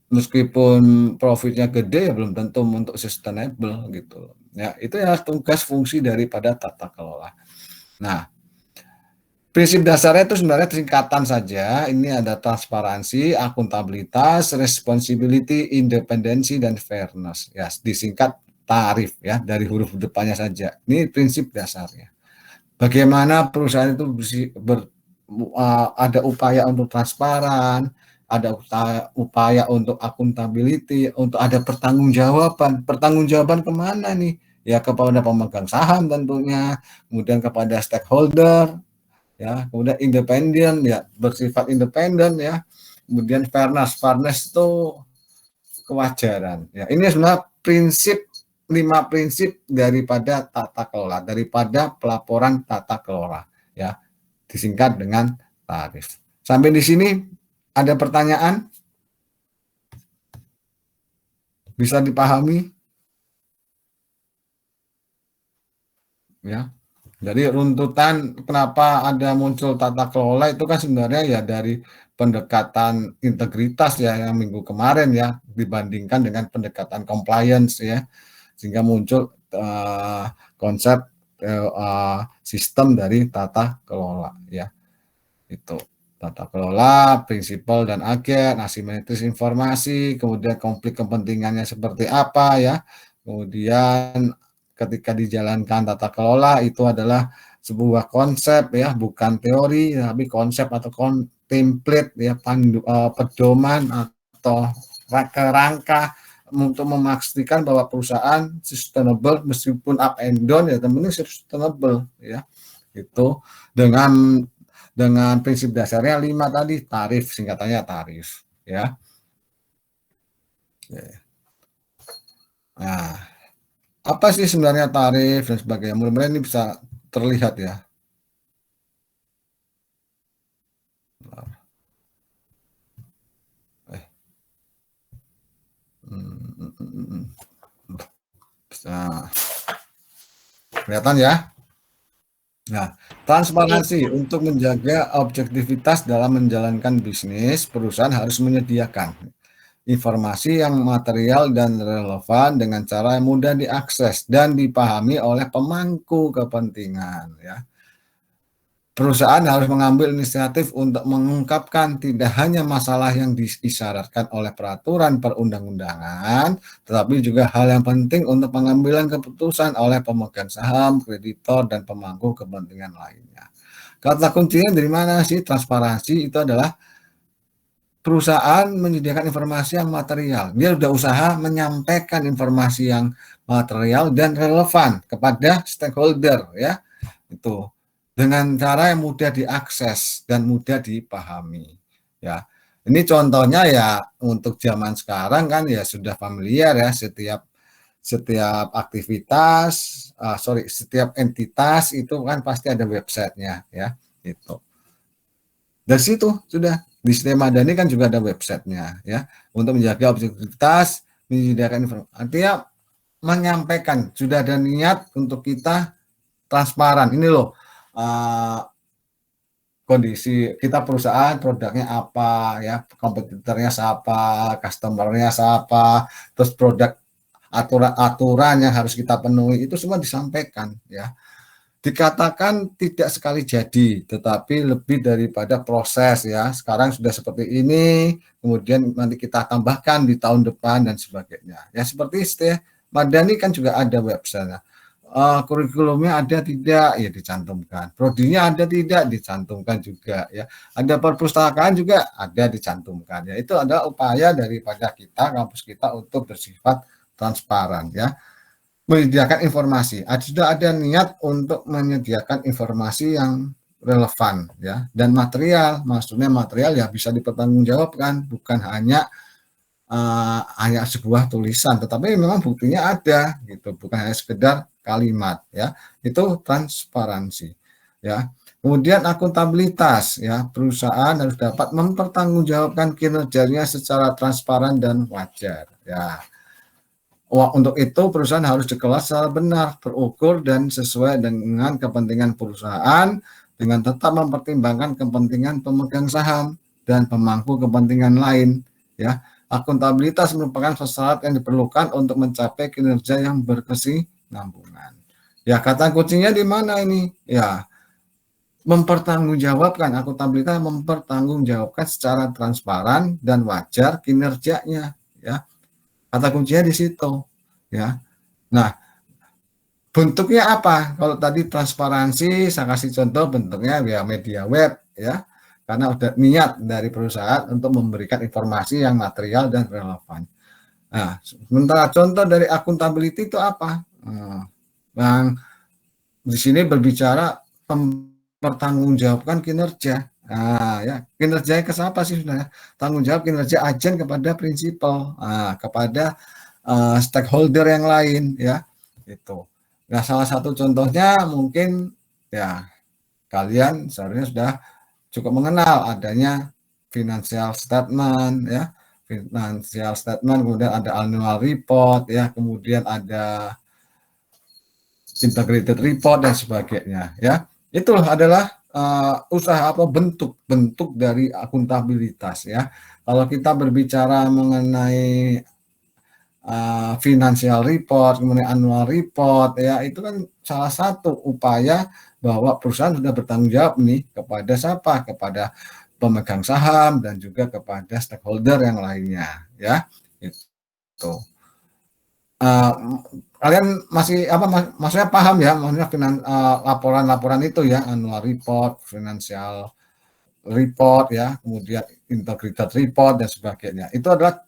A: meskipun profitnya gede ya belum tentu untuk sustainable gitu. Ya, itu ya tugas fungsi daripada tata kelola. Nah, prinsip dasarnya itu sebenarnya singkatan saja. Ini ada transparansi, akuntabilitas, responsibility, independensi, dan fairness. Ya, disingkat tarif ya, dari huruf depannya saja. Ini prinsip dasarnya. Bagaimana perusahaan itu ada upaya untuk transparan, ada upaya untuk akuntability, untuk ada pertanggungjawaban. Pertanggungjawaban kemana nih? Ya kepada pemegang saham tentunya, kemudian kepada stakeholder, ya, kemudian independen, ya bersifat independen ya, kemudian fairness itu kewajaran. Ya, ini sebenarnya 5 prinsip daripada tata kelola, daripada pelaporan tata kelola, ya, disingkat dengan tarif. Sampai di sini ada pertanyaan? Bisa dipahami? Ya. Jadi runtutan kenapa ada muncul tata kelola itu kan sebenarnya ya dari pendekatan integritas ya yang minggu kemarin ya, dibandingkan dengan pendekatan compliance ya, sehingga muncul konsep sistem dari tata kelola ya. Itu tata kelola, prinsipal dan agen, asimetris informasi, kemudian konflik kepentingannya seperti apa ya, kemudian ketika dijalankan tata kelola itu adalah sebuah konsep ya, bukan teori tapi konsep atau template ya, pedoman atau kerangka untuk memastikan bahwa perusahaan sustainable meskipun up and down ya, teman-teman sustainable ya. Itu dengan prinsip dasarnya 5 tadi, tarif, singkatannya tarif ya. Nah, apa sih sebenarnya tarif dan sebagainya? Mudah-mudahan ini bisa terlihat ya. Bisa kelihatan ya. Nah, transparansi untuk menjaga objektivitas dalam menjalankan bisnis, perusahaan harus menyediakan informasi yang material dan relevan dengan cara yang mudah diakses dan dipahami oleh pemangku kepentingan ya. Perusahaan harus mengambil inisiatif untuk mengungkapkan tidak hanya masalah yang diisyaratkan oleh peraturan perundang-undangan, tetapi juga hal yang penting untuk pengambilan keputusan oleh pemegang saham, kreditor, dan pemangku kepentingan lainnya. Kata kuncinya dari mana sih transparansi? Itu adalah perusahaan menyediakan informasi yang material. Dia sudah usaha menyampaikan informasi yang material dan relevan kepada stakeholder ya. Itu dengan cara yang mudah diakses dan mudah dipahami ya. Ini contohnya ya untuk zaman sekarang kan ya sudah familiar ya, setiap aktivitas setiap entitas itu kan pasti ada websitenya ya itu. Dari situ sudah di Sri Madani kan juga ada websitenya ya, untuk menjaga objektivitas, menyediakan informasi, artinya menyampaikan sudah ada niat untuk kita transparan. Ini loh kondisi kita perusahaan, produknya apa ya, kompetitornya siapa, customernya siapa, terus produk aturan yang harus kita penuhi itu semua disampaikan ya. dikatakan tidak sekali jadi, tetapi lebih daripada proses ya. Sekarang sudah seperti ini, kemudian nanti kita tambahkan di tahun depan dan sebagainya. Ya seperti Madani kan juga ada website. Kurikulumnya ada tidak ya dicantumkan. Prodinya ada tidak dicantumkan juga ya. Ada perpustakaan juga ada dicantumkan ya. Itu adalah upaya daripada kita kampus kita untuk bersifat transparan ya. Menyediakan informasi. Sudah ada niat untuk menyediakan informasi yang relevan ya dan material. Maksudnya material ya bisa dipertanggungjawabkan, bukan hanya sebuah tulisan, tetapi memang buktinya ada gitu, bukan hanya sekedar kalimat ya. Itu transparansi ya. Kemudian akuntabilitas ya, perusahaan harus dapat mempertanggungjawabkan kinerjanya secara transparan dan wajar ya. Untuk itu perusahaan harus dikelola secara benar, terukur dan sesuai dengan kepentingan perusahaan dengan tetap mempertimbangkan kepentingan pemegang saham dan pemangku kepentingan lain ya. Akuntabilitas merupakan syarat yang diperlukan untuk mencapai kinerja yang berkesinambungan. Ya, kata kuncinya di mana ini? Ya, mempertanggungjawabkan. Akuntabilitas mempertanggungjawabkan secara transparan dan wajar kinerjanya ya. Kata kuncinya di situ ya. Nah, bentuknya apa? Kalau tadi transparansi, saya kasih contoh bentuknya ya media web ya. Karena udah niat dari perusahaan untuk memberikan informasi yang material dan relevan. Nah, sementara contoh dari akuntabilitas itu apa? Yang di sini berbicara mempertanggungjawabkan kinerja. Nah, ya kinerjanya ke siapa sih sebenarnya? Tanggung jawab kinerja agen kepada prinsipal, kepada stakeholder yang lain ya itu. Nah, salah satu contohnya mungkin ya kalian seharusnya sudah cukup mengenal adanya financial statement ya, financial statement, kemudian ada annual report ya, kemudian ada integrated report dan sebagainya ya. Itu adalah usaha atau bentuk dari akuntabilitas ya. Kalau kita berbicara mengenai financial report, kemudian annual report ya, itu kan salah satu upaya bahwa perusahaan sudah bertanggung jawab nih kepada siapa? Kepada pemegang saham dan juga kepada stakeholder yang lainnya ya. Itu. Kalian masih maksudnya paham ya, maksudnya laporan-laporan itu ya, annual report, financial report ya, kemudian integrated report dan sebagainya. Itu adalah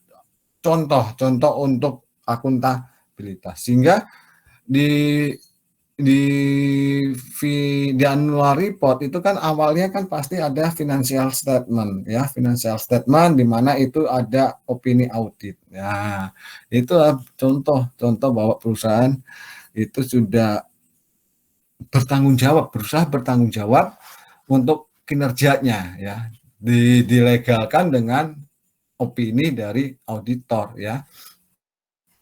A: contoh untuk akuntabilitas. Sehingga di annual report itu kan awalnya kan pasti ada financial statement ya, financial statement di mana itu ada opini audit. Ya, itu contoh bahwa perusahaan itu sudah berusaha bertanggung jawab untuk kinerjanya ya, dilegalkan dengan opini dari auditor ya.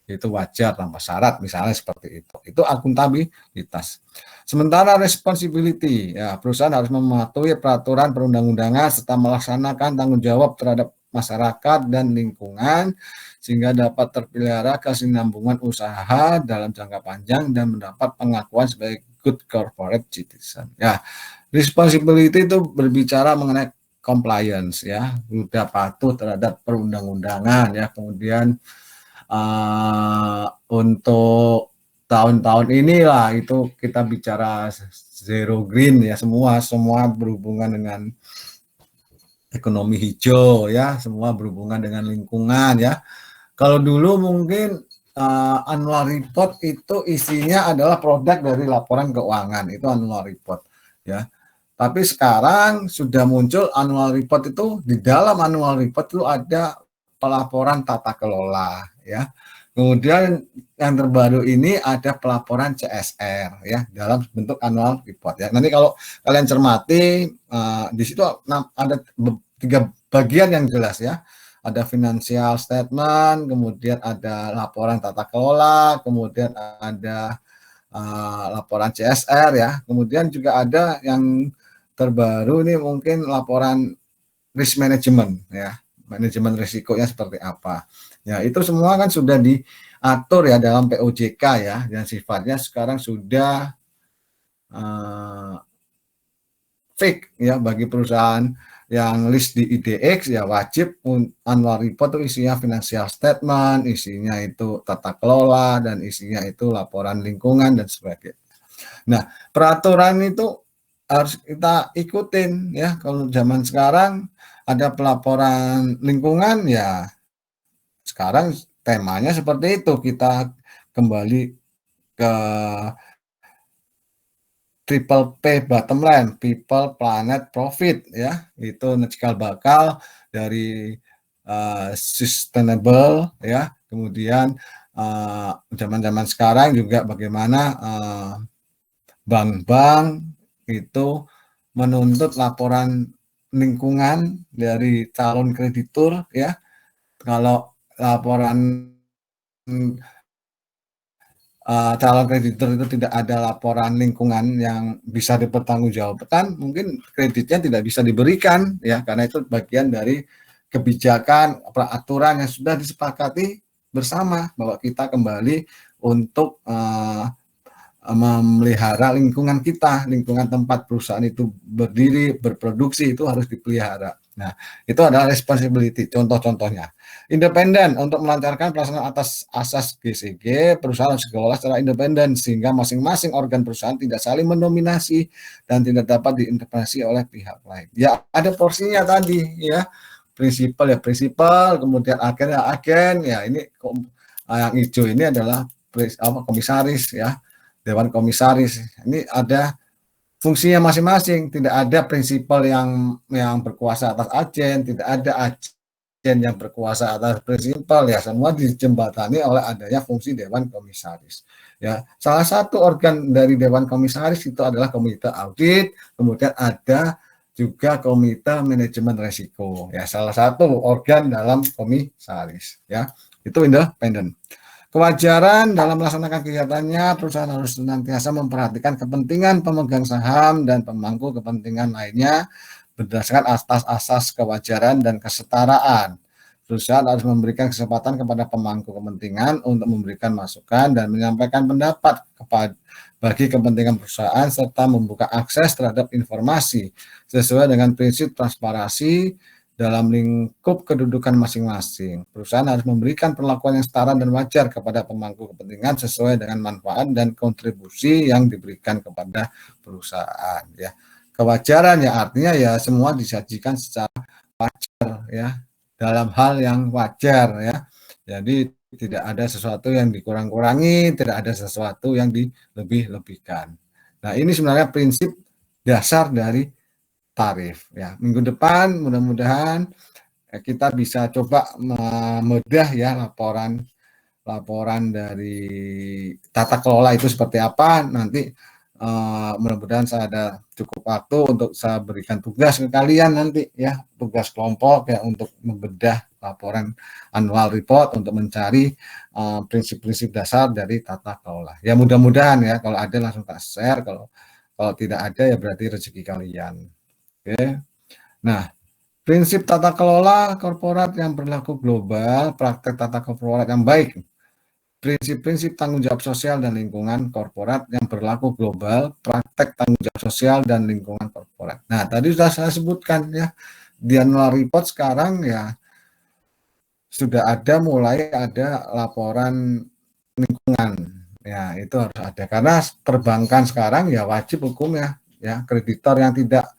A: Itu wajar tanpa syarat misalnya seperti itu akuntabilitas. Sementara responsibility ya, perusahaan harus mematuhi peraturan perundang-undangan serta melaksanakan tanggung jawab terhadap masyarakat dan lingkungan sehingga dapat terpelihara kesinambungan usaha dalam jangka panjang dan mendapat pengakuan sebagai good corporate citizen ya. Responsibility itu berbicara mengenai compliance ya, sudah patuh terhadap perundang-undangan ya. Kemudian untuk tahun-tahun inilah itu kita bicara zero green ya, semua berhubungan dengan ekonomi hijau ya, semua berhubungan dengan lingkungan ya. Kalau dulu mungkin annual report itu isinya adalah produk dari laporan keuangan, itu annual report ya. Tapi sekarang sudah muncul annual report itu, di dalam annual report itu ada pelaporan tata kelola ya. Kemudian yang terbaru ini ada pelaporan CSR ya dalam bentuk annual report ya. Nanti kalau kalian cermati di situ ada 3 bagian yang jelas ya. Ada financial statement, kemudian ada laporan tata kelola, kemudian ada laporan CSR ya. Kemudian juga ada yang terbaru ini mungkin laporan risk management ya. Manajemen risikonya seperti apa. Ya, itu semua kan sudah diatur ya dalam POJK ya, dan sifatnya sekarang sudah fix ya bagi perusahaan yang list di IDX ya wajib annual report itu isinya financial statement, isinya itu tata kelola dan isinya itu laporan lingkungan dan sebagainya. Nah, peraturan itu harus kita ikutin ya. Kalau zaman sekarang ada pelaporan lingkungan ya sekarang temanya seperti itu, kita kembali ke triple P bottom line, people, planet, profit ya. Itu cikal bakal dari sustainable ya. Kemudian zaman-zaman sekarang juga bagaimana bank-bank itu menuntut laporan lingkungan dari calon kreditur ya. Kalau laporan calon kreditur itu tidak ada laporan lingkungan yang bisa dipertanggungjawabkan, mungkin kreditnya tidak bisa diberikan ya, karena itu bagian dari kebijakan peraturan yang sudah disepakati bersama bahwa kita kembali untuk memelihara lingkungan kita, lingkungan tempat perusahaan itu berdiri, berproduksi itu harus dipelihara. Nah, itu adalah responsibility, contoh-contohnya. Independen, untuk melancarkan pelaksanaan atas asas GCG, perusahaan harus dikelola secara independen, sehingga masing-masing organ perusahaan tidak saling mendominasi dan tidak dapat diintervensi oleh pihak lain. Ya, ada porsinya tadi, ya. Prinsipal ya prinsipal, kemudian agen ya agen, ya ini yang hijau ini adalah komisaris, ya. Dewan komisaris. Ini ada fungsinya masing-masing, tidak ada prinsipal yang berkuasa atas agen, tidak ada agen yang berkuasa atas prinsipal, ya semua dijembatani oleh adanya fungsi dewan komisaris. Ya, salah satu organ dari dewan komisaris itu adalah komite audit, kemudian ada juga komite manajemen risiko. Ya, salah satu organ dalam komisaris, ya. Itu independen. Kewajaran dalam melaksanakan kegiatannya, perusahaan harus senantiasa memperhatikan kepentingan pemegang saham dan pemangku kepentingan lainnya berdasarkan asas kewajaran dan kesetaraan. Perusahaan harus memberikan kesempatan kepada pemangku kepentingan untuk memberikan masukan dan menyampaikan pendapat bagi kepentingan perusahaan serta membuka akses terhadap informasi sesuai dengan prinsip transparansi dalam lingkup kedudukan masing-masing. Perusahaan harus memberikan perlakuan yang setara dan wajar kepada pemangku kepentingan sesuai dengan manfaat dan kontribusi yang diberikan kepada perusahaan. Ya, kewajaran ya artinya ya semua disajikan secara wajar ya, dalam hal yang wajar ya. Jadi tidak ada sesuatu yang dikurang-kurangi, tidak ada sesuatu yang dilebih-lebihkan. Nah, ini sebenarnya prinsip dasar dari tarif ya. Minggu depan mudah-mudahan kita bisa coba membedah ya laporan dari tata kelola itu seperti apa. Nanti mudah-mudahan saya ada cukup waktu untuk saya berikan tugas ke kalian nanti ya, tugas kelompok ya untuk membedah laporan annual report untuk mencari prinsip-prinsip dasar dari tata kelola. Ya mudah-mudahan ya, kalau ada langsung tak share, kalau tidak ada ya berarti rezeki kalian. Oke. Nah, prinsip tata kelola korporat yang berlaku global, praktek tata kelola yang baik, prinsip-prinsip tanggung jawab sosial dan lingkungan korporat yang berlaku global, praktek tanggung jawab sosial dan lingkungan korporat. Nah, tadi sudah saya sebutkan ya, di annual report sekarang ya sudah mulai ada laporan lingkungan. Ya, itu harus ada karena perbankan sekarang ya wajib hukumnya ya, kreditor yang tidak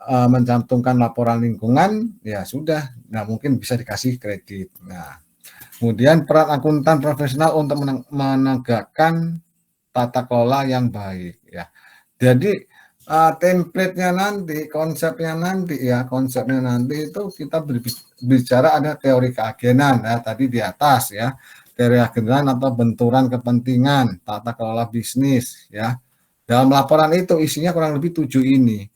A: mencantumkan laporan lingkungan ya sudah nggak mungkin bisa dikasih kredit. Nah, kemudian peran akuntan profesional untuk menegakkan tata kelola yang baik ya. Jadi template-nya nanti, konsepnya nanti itu kita berbicara ada teori keagenan ya tadi di atas ya, teori keagenan atau benturan kepentingan, tata kelola bisnis ya. Dalam laporan itu isinya kurang lebih 7 ini.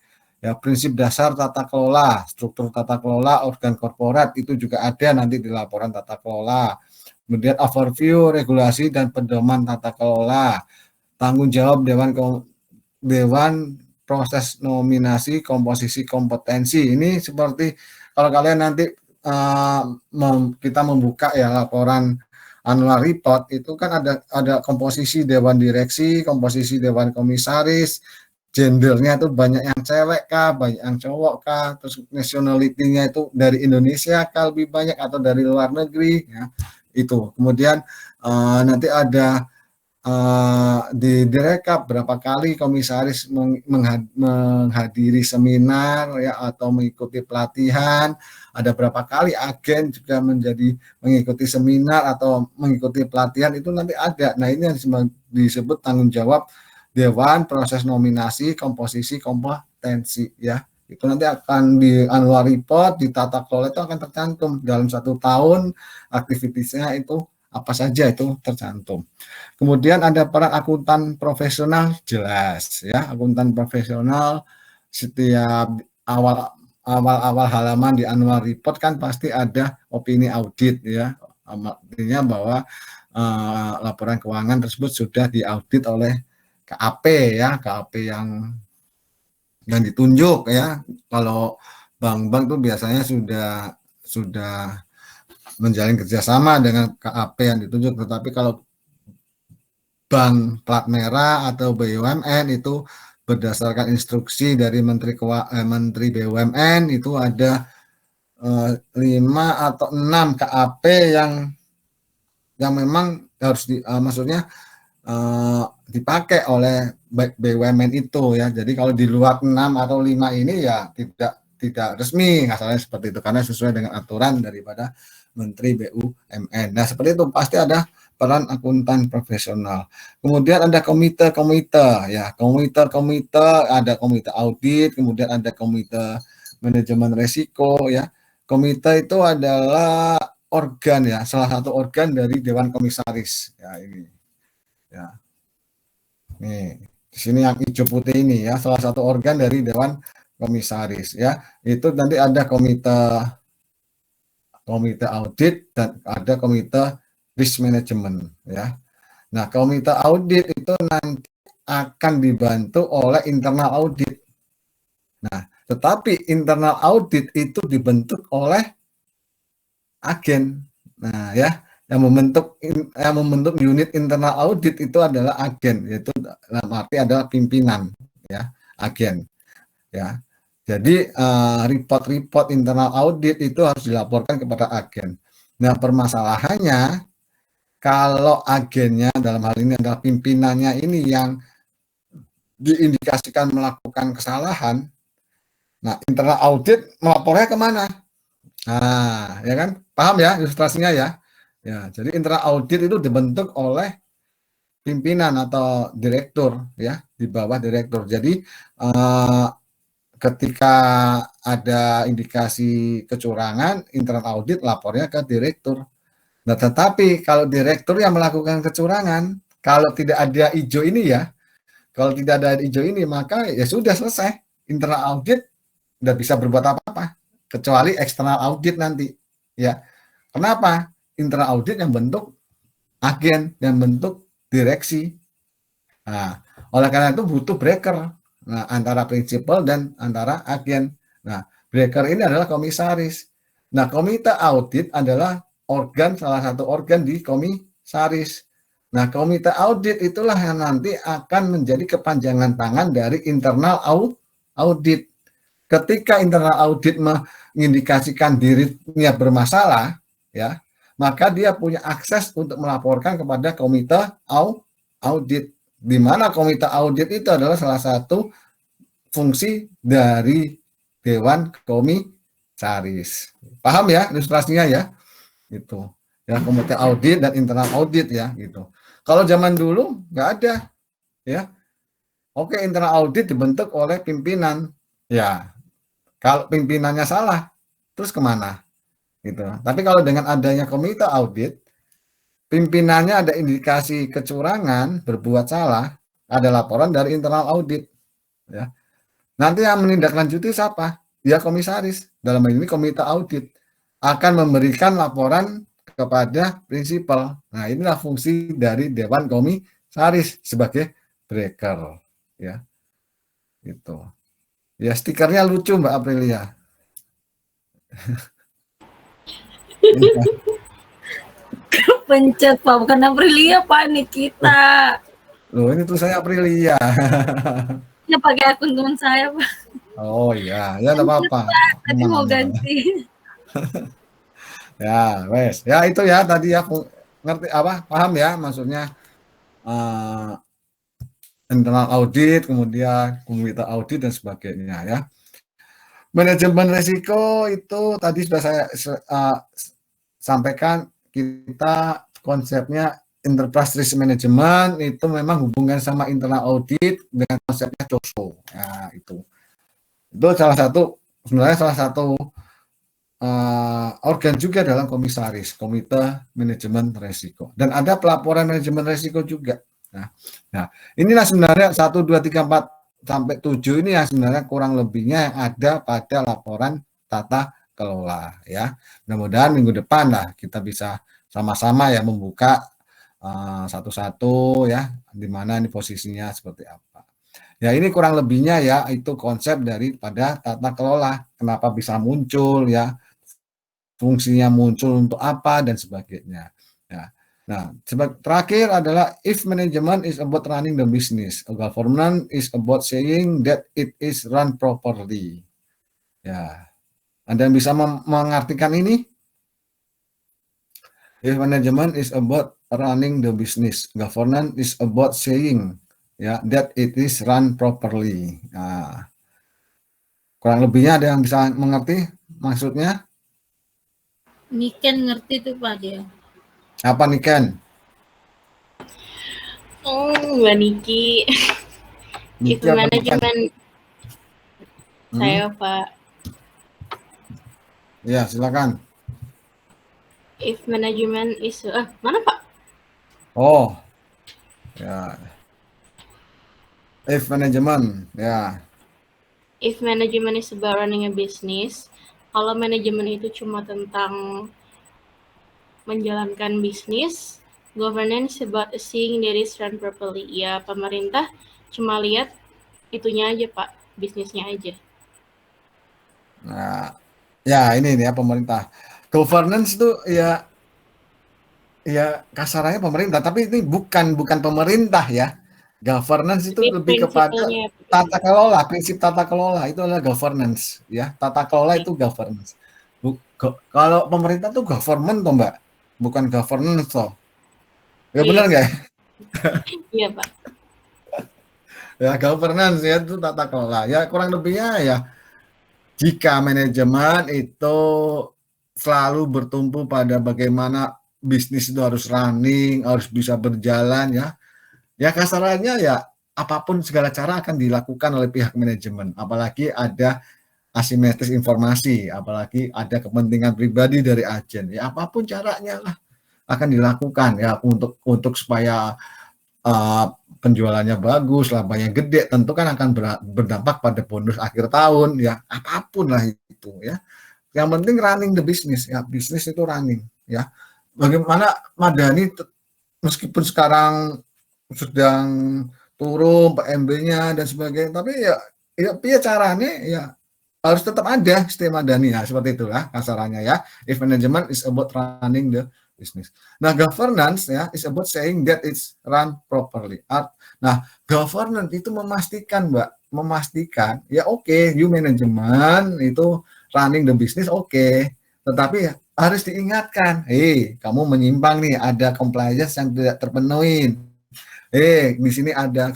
A: Ya, prinsip dasar tata kelola, struktur tata kelola organ korporat itu juga ada nanti di laporan tata kelola. Kemudian overview, regulasi dan pedoman tata kelola, tanggung jawab dewan proses nominasi, komposisi kompetensi. Ini seperti kalau kalian nanti kita membuka ya laporan annual report itu kan ada komposisi dewan direksi, komposisi dewan komisaris, gendernya itu banyak yang cewek kah, banyak yang cowok kah, terus nationality-nya itu dari Indonesia kah lebih banyak atau dari luar negeri, ya. Itu. Kemudian nanti ada direkap berapa kali komisaris menghadiri seminar ya atau mengikuti pelatihan, ada berapa kali agen juga mengikuti seminar atau mengikuti pelatihan, itu nanti ada. Nah, ini yang disebut tanggung jawab Dewan proses nominasi, komposisi, kompetensi, ya. Itu nanti akan di annual report, di tata kelola itu akan tercantum dalam 1 tahun aktivitasnya itu apa saja itu tercantum. Kemudian ada peran akuntan profesional, jelas ya, akuntan profesional setiap awal halaman di annual report kan pasti ada opini audit, ya. Artinya bahwa laporan keuangan tersebut sudah diaudit oleh KAP, ya, KAP yang ditunjuk, ya. Kalau bank-bank tuh biasanya sudah menjalin kerjasama dengan KAP yang ditunjuk, tetapi kalau bank plat merah atau BUMN itu berdasarkan instruksi dari Menteri BUMN itu ada 5 atau 6 KAP yang memang harus maksudnya dipakai oleh BUMN itu, ya. Jadi kalau di luar 6 atau 5 ini ya tidak resmi, asalnya seperti itu, karena sesuai dengan aturan daripada Menteri BUMN. Nah, seperti itu pasti ada peran akuntan profesional. Kemudian ada komite, ya, komite ada komite audit, kemudian ada komite manajemen resiko, ya. Komite itu adalah organ, ya, salah satu organ dari Dewan Komisaris, ya, ini. Ya. Nih, di sini yang hijau putih ini, ya, salah satu organ dari Dewan Komisaris, ya. Itu nanti ada komite audit dan ada komite risk management, ya. Nah, komite audit itu nanti akan dibantu oleh internal audit. Nah, tetapi internal audit itu dibentuk oleh agen. Nah, ya, yang membentuk unit internal audit itu adalah agen, yaitu dalam arti adalah pimpinan, ya, agen, ya. Jadi report internal audit itu harus dilaporkan kepada agen. Nah, permasalahannya kalau agennya dalam hal ini adalah pimpinannya ini yang diindikasikan melakukan kesalahan, nah, internal audit melapornya kemana? Nah, ya kan, paham ya ilustrasinya, ya. Ya, jadi internal audit itu dibentuk oleh pimpinan atau direktur, ya, di bawah direktur. Jadi ketika ada indikasi kecurangan, internal audit lapornya ke direktur. Nah, tetapi kalau direktur yang melakukan kecurangan, kalau tidak ada hijau ini, ya, kalau tidak ada hijau ini, maka ya sudah selesai. Internal audit tidak bisa berbuat apa-apa, kecuali eksternal audit nanti, ya. Kenapa? Internal audit yang bentuk agen, yang bentuk direksi. Nah, oleh karena itu butuh breaker, nah, antara prinsipal dan antara agen. Nah, breaker ini adalah komisaris. Nah, komite audit adalah salah satu organ di komisaris. Nah, komite audit itulah yang nanti akan menjadi kepanjangan tangan dari internal audit. Ketika internal audit mengindikasikan dirinya bermasalah, ya, maka dia punya akses untuk melaporkan kepada komite audit, di mana komite audit itu adalah salah satu fungsi dari Dewan Komisaris. Paham ya ilustrasinya, ya? Itu. Ya, komite audit dan internal audit, ya, gitu. Kalau zaman dulu nggak ada, ya. Oke, internal audit dibentuk oleh pimpinan. Ya, kalau pimpinannya salah, terus kemana? Gitu. Tapi kalau dengan adanya komite audit, pimpinannya ada indikasi kecurangan, berbuat salah, ada laporan dari internal audit, ya. Nanti yang menindaklanjuti siapa? Ya, komisaris. Dalam hal ini komite audit akan memberikan laporan kepada prinsipal. Nah, inilah fungsi dari Dewan Komisaris sebagai breaker, ya. Itu. Ya, stikernya lucu, Mbak Aprilia.
D: Pencet, Pak, bukan Aprilia, panik kita.
A: Loh, ini tulisannya Aprilia.
D: Ya pakai akun teman saya, Pak.
A: Oh iya, ya enggak apa-apa.
D: Tapi mau
A: Aman-aman.
D: ganti.
A: Ya, wes. Ya itu ya tadi ya ngerti apa? Paham ya maksudnya eh, internal audit, kemudian komite audit dan sebagainya ya. Manajemen risiko itu tadi sudah saya sampaikan, kita konsepnya enterprise risk management itu memang hubungan sama internal audit dengan konsepnya COSO. Ya, itu salah satu sebenarnya salah satu organ juga dalam komisaris, komite manajemen risiko. Dan ada pelaporan manajemen risiko juga. Nah, inilah sebenarnya 1, 2, 3, 4 sampai 7 ini yang sebenarnya kurang lebihnya yang ada pada laporan tata kelola ya. Mudah-mudahan minggu depan lah kita bisa sama-sama ya membuka satu-satu ya, di mana ini posisinya seperti apa. Ya ini kurang lebihnya ya, itu konsep daripada tata kelola. Kenapa bisa muncul ya, fungsinya muncul untuk apa dan sebagainya. Ya. Nah, terakhir adalah if management is about running the business, governance is about saying that it is run properly. Ya, Anda bisa mengartikan ini? If management is about running the business, governance is about saying ya that it is run properly. Nah, kurang lebihnya ada yang bisa mengerti maksudnya?
D: Niken ngerti tuh Pak dia.
A: Apa nih Ken?
F: Mbak Niki. Itu manajemen saya Pak.
A: Ya silakan.
F: If management is mana Pak?
A: Oh, ya. If management, ya.
F: If management is about running a business, kalau manajemen itu cuma tentang menjalankan bisnis, governance about seeing that is run properly. Ya, pemerintah cuma lihat itunya aja Pak, bisnisnya aja.
A: Nah, ya ini nih ya pemerintah. Governance itu ya kasarannya pemerintah, tapi ini bukan pemerintah ya. Governance itu
F: Jadi
A: lebih kepada
F: prinsipnya
A: tata kelola, prinsip tata kelola itu adalah governance ya. Tata kelola itu governance. Kalau pemerintah tuh government toh Mbak, bukan governance toh. Ya benar nggak?
F: Iya Pak.
A: Ya governance ya itu tata kelola. Ya kurang lebihnya ya jika manajemen itu selalu bertumpu pada bagaimana bisnis itu harus running, harus bisa berjalan ya. Ya kasarannya ya apapun segala cara akan dilakukan oleh pihak manajemen. Apalagi ada asimetris informasi, apalagi ada kepentingan pribadi dari agen. Ya apapun caranya lah akan dilakukan ya untuk supaya penjualannya bagus, labanya gede, tentu kan akan berdampak pada bonus akhir tahun ya, apapun lah itu ya. Yang penting running the business ya, bisnis itu running ya. Bagaimana Madani meskipun sekarang sedang turun PMB-nya dan sebagainya, tapi ya caranya ya harus tetap ada stay Madani ya, seperti itulah kasarannya ya. If management is about running the business. Nah, governance ya is about saying that it's run properly. Nah, governance itu memastikan, Mbak, ya oke, you management itu running the business oke. Tetapi harus diingatkan, kamu menyimpang nih, ada compliance yang tidak terpenuhi. Di sini ada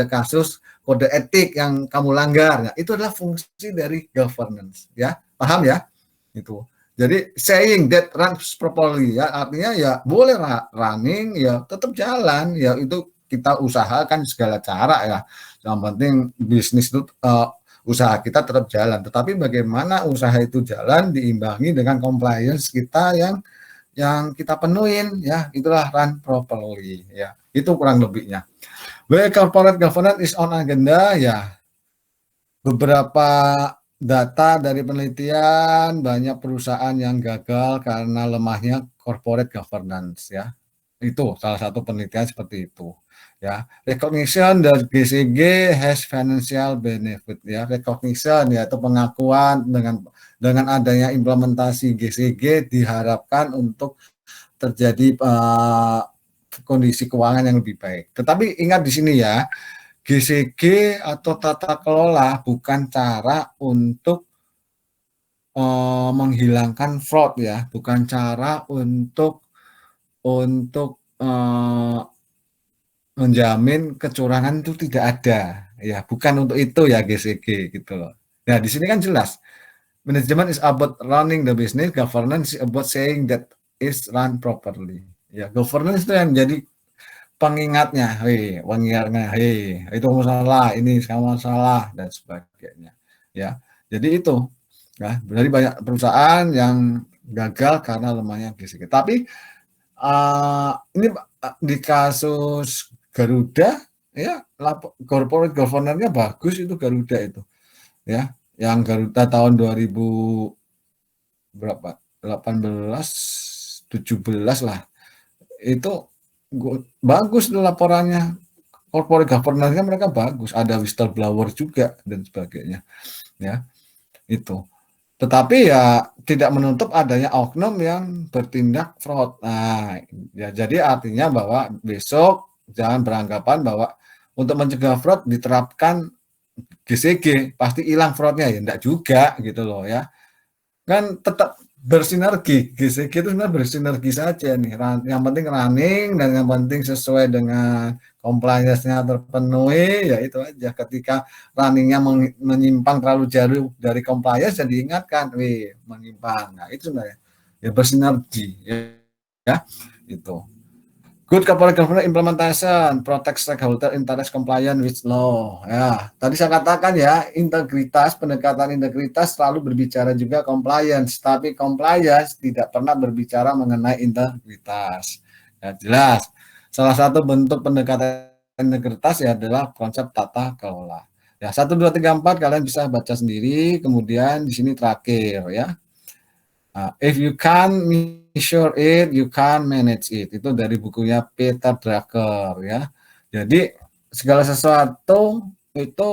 A: kasus kode etik yang kamu langgar. Nah, itu adalah fungsi dari governance, ya. Paham ya? Itu. Jadi saying that runs properly ya artinya ya boleh running ya tetap jalan ya, itu kita usahakan segala cara ya. Yang penting bisnis itu usaha kita tetap jalan. Tetapi bagaimana usaha itu jalan diimbangi dengan compliance kita yang kita penuhin ya, itulah run properly ya. Itu kurang lebihnya. Corporate governance is on agenda ya. Beberapa data dari penelitian, banyak perusahaan yang gagal karena lemahnya corporate governance ya. Itu salah satu penelitian seperti itu ya. Recognition dari GCG has financial benefit ya. Recognition yaitu pengakuan dengan adanya implementasi GCG diharapkan untuk terjadi kondisi keuangan yang lebih baik. Tetapi ingat di sini ya, GCG atau tata kelola bukan cara untuk menghilangkan fraud ya, bukan cara untuk menjamin kecurangan itu tidak ada ya, bukan untuk itu ya GCG gitu loh. Nah di sini kan jelas management is about running the business, governance is about saying that is run properly. Ya governance itu yang jadi pengingatnya, itu masalah, ini sama masalah dan sebagainya. Ya jadi itu. Ya, dari banyak perusahaan yang gagal karena lemahnya GCG. Tapi ini di kasus Garuda ya corporate governance-nya bagus itu Garuda itu. Ya, yang Garuda tahun 2000 berapa? 18 17 lah. Itu bagus tuh laporannya. Corporate governance-nya mereka bagus, ada whistleblower juga dan sebagainya. Ya. Itu. Tetapi ya tidak menutup adanya oknum yang bertindak fraud. Nah, ya jadi artinya bahwa besok jangan beranggapan bahwa untuk mencegah fraud diterapkan GCG pasti hilang fraudnya, ya enggak juga gitu loh ya. Kan tetap bersinergi, GCG itu sebenarnya bersinergi saja nih. Yang penting running dan yang penting sesuai dengan compliance-nya terpenuhi, ya itu aja. Ketika runningnya menyimpang terlalu jauh dari compliance, jadi diingatkan, menyimpang. Nah itu sebenarnya ya bersinergi ya itu. Good corporate governance implementation, protect stakeholder interest compliant with law. Ya, tadi saya katakan ya, integritas, pendekatan integritas selalu berbicara juga compliance, tapi compliance tidak pernah berbicara mengenai integritas. Ya, jelas. Salah satu bentuk pendekatan integritas ya adalah konsep tata kelola. Ya, 1 2 3 4 kalian bisa baca sendiri, kemudian di sini terakhir ya. If you can't measure it, you can't manage it. Itu dari bukunya Peter Drucker ya. Jadi segala sesuatu itu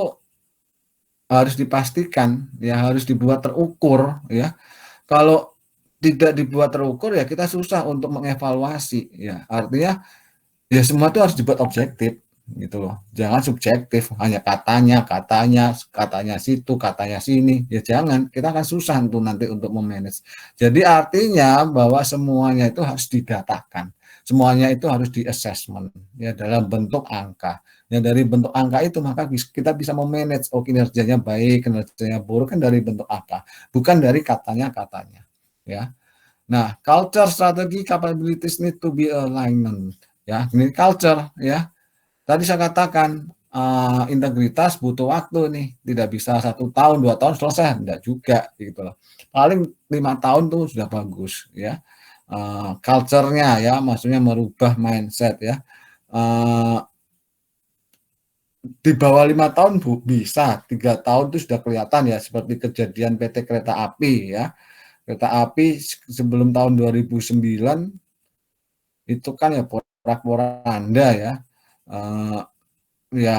A: harus dipastikan ya, harus dibuat terukur ya. Kalau tidak dibuat terukur ya kita susah untuk mengevaluasi ya. Artinya ya semua itu harus dibuat objektif gitu loh. Jangan subjektif, hanya katanya situ, katanya sini. Ya jangan, kita akan susah tuh nanti untuk memanage. Jadi artinya bahwa semuanya itu harus didatakan. Semuanya itu harus di-assessment ya dalam bentuk angka. Ya dari bentuk angka itu maka kita bisa memanage kinerjanya baik, kinerjanya buruk kan dari bentuk angka, bukan dari katanya ya. Nah, culture, strategi, capabilities need to be alignment. Ya, ini culture ya. Tadi saya katakan integritas butuh waktu nih, tidak bisa 1 tahun 2 tahun selesai, enggak juga gitu loh. Paling 5 tahun tuh sudah bagus ya. Culture-nya ya, maksudnya merubah mindset ya. Di bawah 5 tahun bisa, 3 tahun itu sudah kelihatan ya, seperti kejadian PT Kereta Api ya. Kereta api sebelum tahun 2009 itu kan ya porak-poranda ya. Ya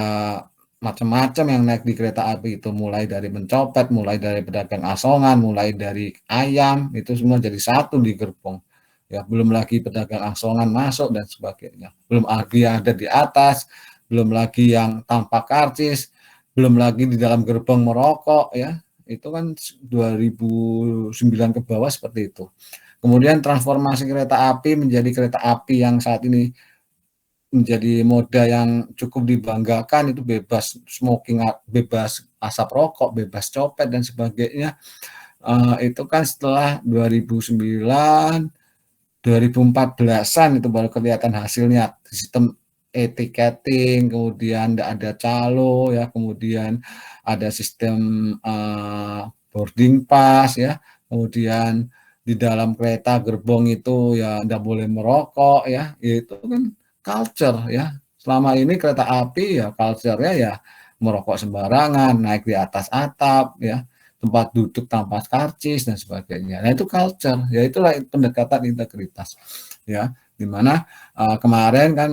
A: macam-macam yang naik di kereta api itu, mulai dari mencopet, mulai dari pedagang asongan, mulai dari ayam, itu semua jadi satu di gerbong. Ya, belum lagi pedagang asongan masuk dan sebagainya. Belum lagi yang ada di atas, belum lagi yang tanpa karcis, belum lagi di dalam gerbong merokok ya. Itu kan 2009 ke bawah seperti itu. Kemudian transformasi kereta api menjadi kereta api yang saat ini menjadi moda yang cukup dibanggakan, itu bebas smoking, bebas asap rokok, bebas copet dan sebagainya. Itu kan setelah 2009, 2014-an itu baru kelihatan hasilnya, sistem etiketing, kemudian ada calo ya, kemudian ada sistem boarding pass ya, kemudian di dalam kereta gerbong itu ya tidak boleh merokok ya, itu kan culture ya. Selama ini kereta api ya culture-nya ya merokok sembarangan, naik di atas atap ya, tempat duduk tanpa karcis dan sebagainya. Nah itu culture, ya itulah pendekatan integritas ya, dimana kemarin kan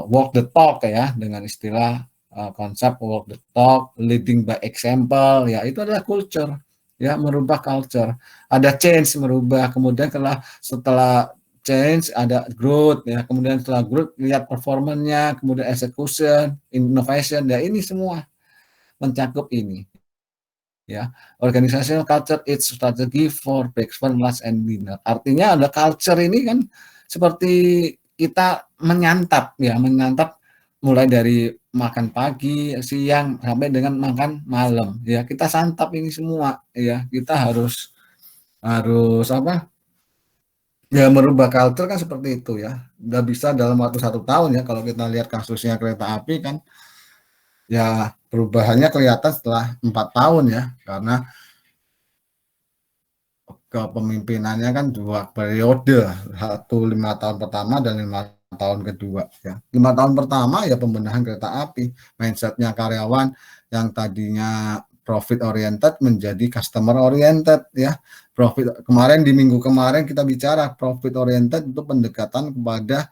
A: walk the talk ya, dengan istilah konsep walk the talk, leading by example ya, itu adalah culture ya, merubah culture. Ada change, merubah, kemudian setelah change, ada growth ya. Kemudian setelah growth lihat performanya, kemudian execution, innovation, ya ini semua mencakup ini. Ya, organizational culture is strategy for breakfast, lunch, and dinner. Artinya ada culture ini kan seperti kita menyantap ya, menyantap mulai dari makan pagi, siang sampai dengan makan malam ya. Kita santap ini semua ya. Kita harus apa? Ya merubah culture kan seperti itu ya. Udah bisa dalam waktu 1 tahun ya. Kalau kita lihat kasusnya kereta api kan ya perubahannya kelihatan setelah 4 tahun ya, karena kepemimpinannya kan 2 periode, 5 tahun pertama dan 5 tahun kedua ya. 5 tahun pertama ya pembenahan kereta api, mindsetnya karyawan yang tadinya profit oriented menjadi customer oriented ya. Profit kemarin di minggu kemarin kita bicara profit oriented itu pendekatan kepada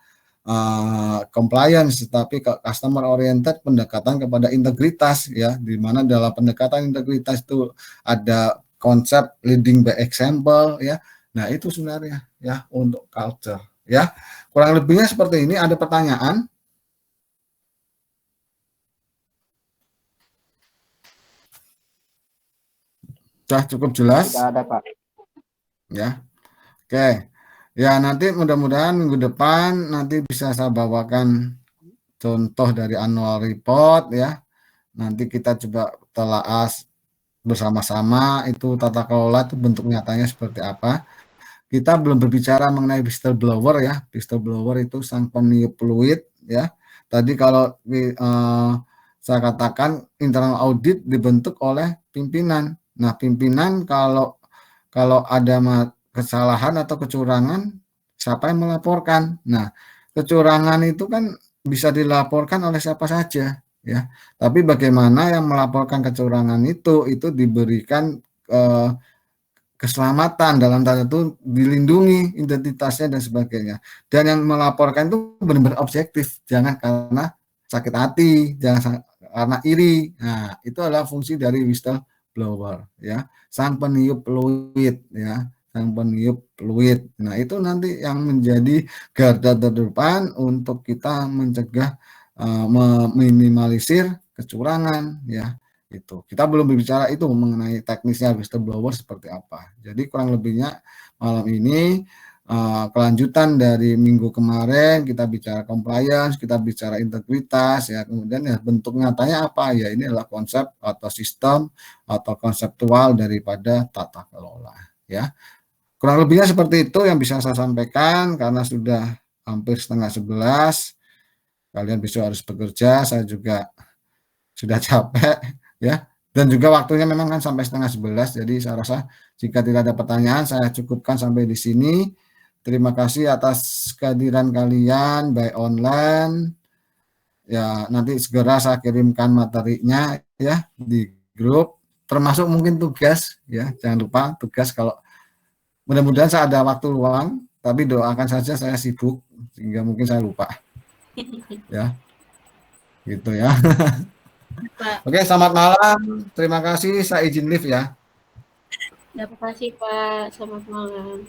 A: compliance, tapi customer oriented pendekatan kepada integritas ya, di mana dalam pendekatan integritas itu ada konsep leading by example ya. Nah, itu sebenarnya ya untuk culture ya. Kurang lebihnya seperti ini. Ada pertanyaan? Sudah cukup jelas?
C: Tidak ada, Pak.
A: Ya. Oke. Ya, nanti mudah-mudahan minggu depan nanti bisa saya bawakan contoh dari annual report ya. Nanti kita coba telaah bersama-sama itu tata kelola itu bentuk nyatanya seperti apa. Kita belum berbicara mengenai whistleblower ya. Whistleblower itu sang peniup fluid ya. Tadi kalau saya katakan internal audit dibentuk oleh pimpinan. Nah, pimpinan kalau ada kesalahan atau kecurangan, siapa yang melaporkan? Nah, kecurangan itu kan bisa dilaporkan oleh siapa saja ya. Tapi bagaimana yang melaporkan kecurangan itu diberikan keselamatan dalam tanda itu dilindungi identitasnya dan sebagainya. Dan yang melaporkan itu benar-benar objektif, jangan karena sakit hati, jangan karena iri. Nah, itu adalah fungsi dari whistleblower ya, sang peniup fluid ya, sang peniup fluid. Nah, itu nanti yang menjadi garda terdepan untuk kita mencegah meminimalisir kecurangan ya. Itu kita belum berbicara itu mengenai teknisnya whistleblower seperti apa. Jadi kurang lebihnya malam ini kelanjutan dari minggu kemarin kita bicara compliance, kita bicara integritas ya, kemudian ya bentuk nyatanya apa ya, ini adalah konsep atau sistem atau konseptual daripada tata kelola ya. Kurang lebihnya seperti itu yang bisa saya sampaikan karena sudah hampir 10:30. Kalian besok harus bekerja, saya juga sudah capek ya, dan juga waktunya memang kan sampai 10:30. Jadi saya rasa jika tidak ada pertanyaan saya cukupkan sampai di sini. Terima kasih atas kehadiran kalian by online ya. Nanti segera saya kirimkan materinya ya di grup, termasuk mungkin tugas ya, jangan lupa tugas. Kalau mudah-mudahan saya ada waktu luang, tapi doakan saja saya sibuk sehingga mungkin saya lupa ya, gitu ya. Oke, selamat malam. Terima kasih. Saya izin live ya.
F: Terima kasih, Pak. Selamat malam.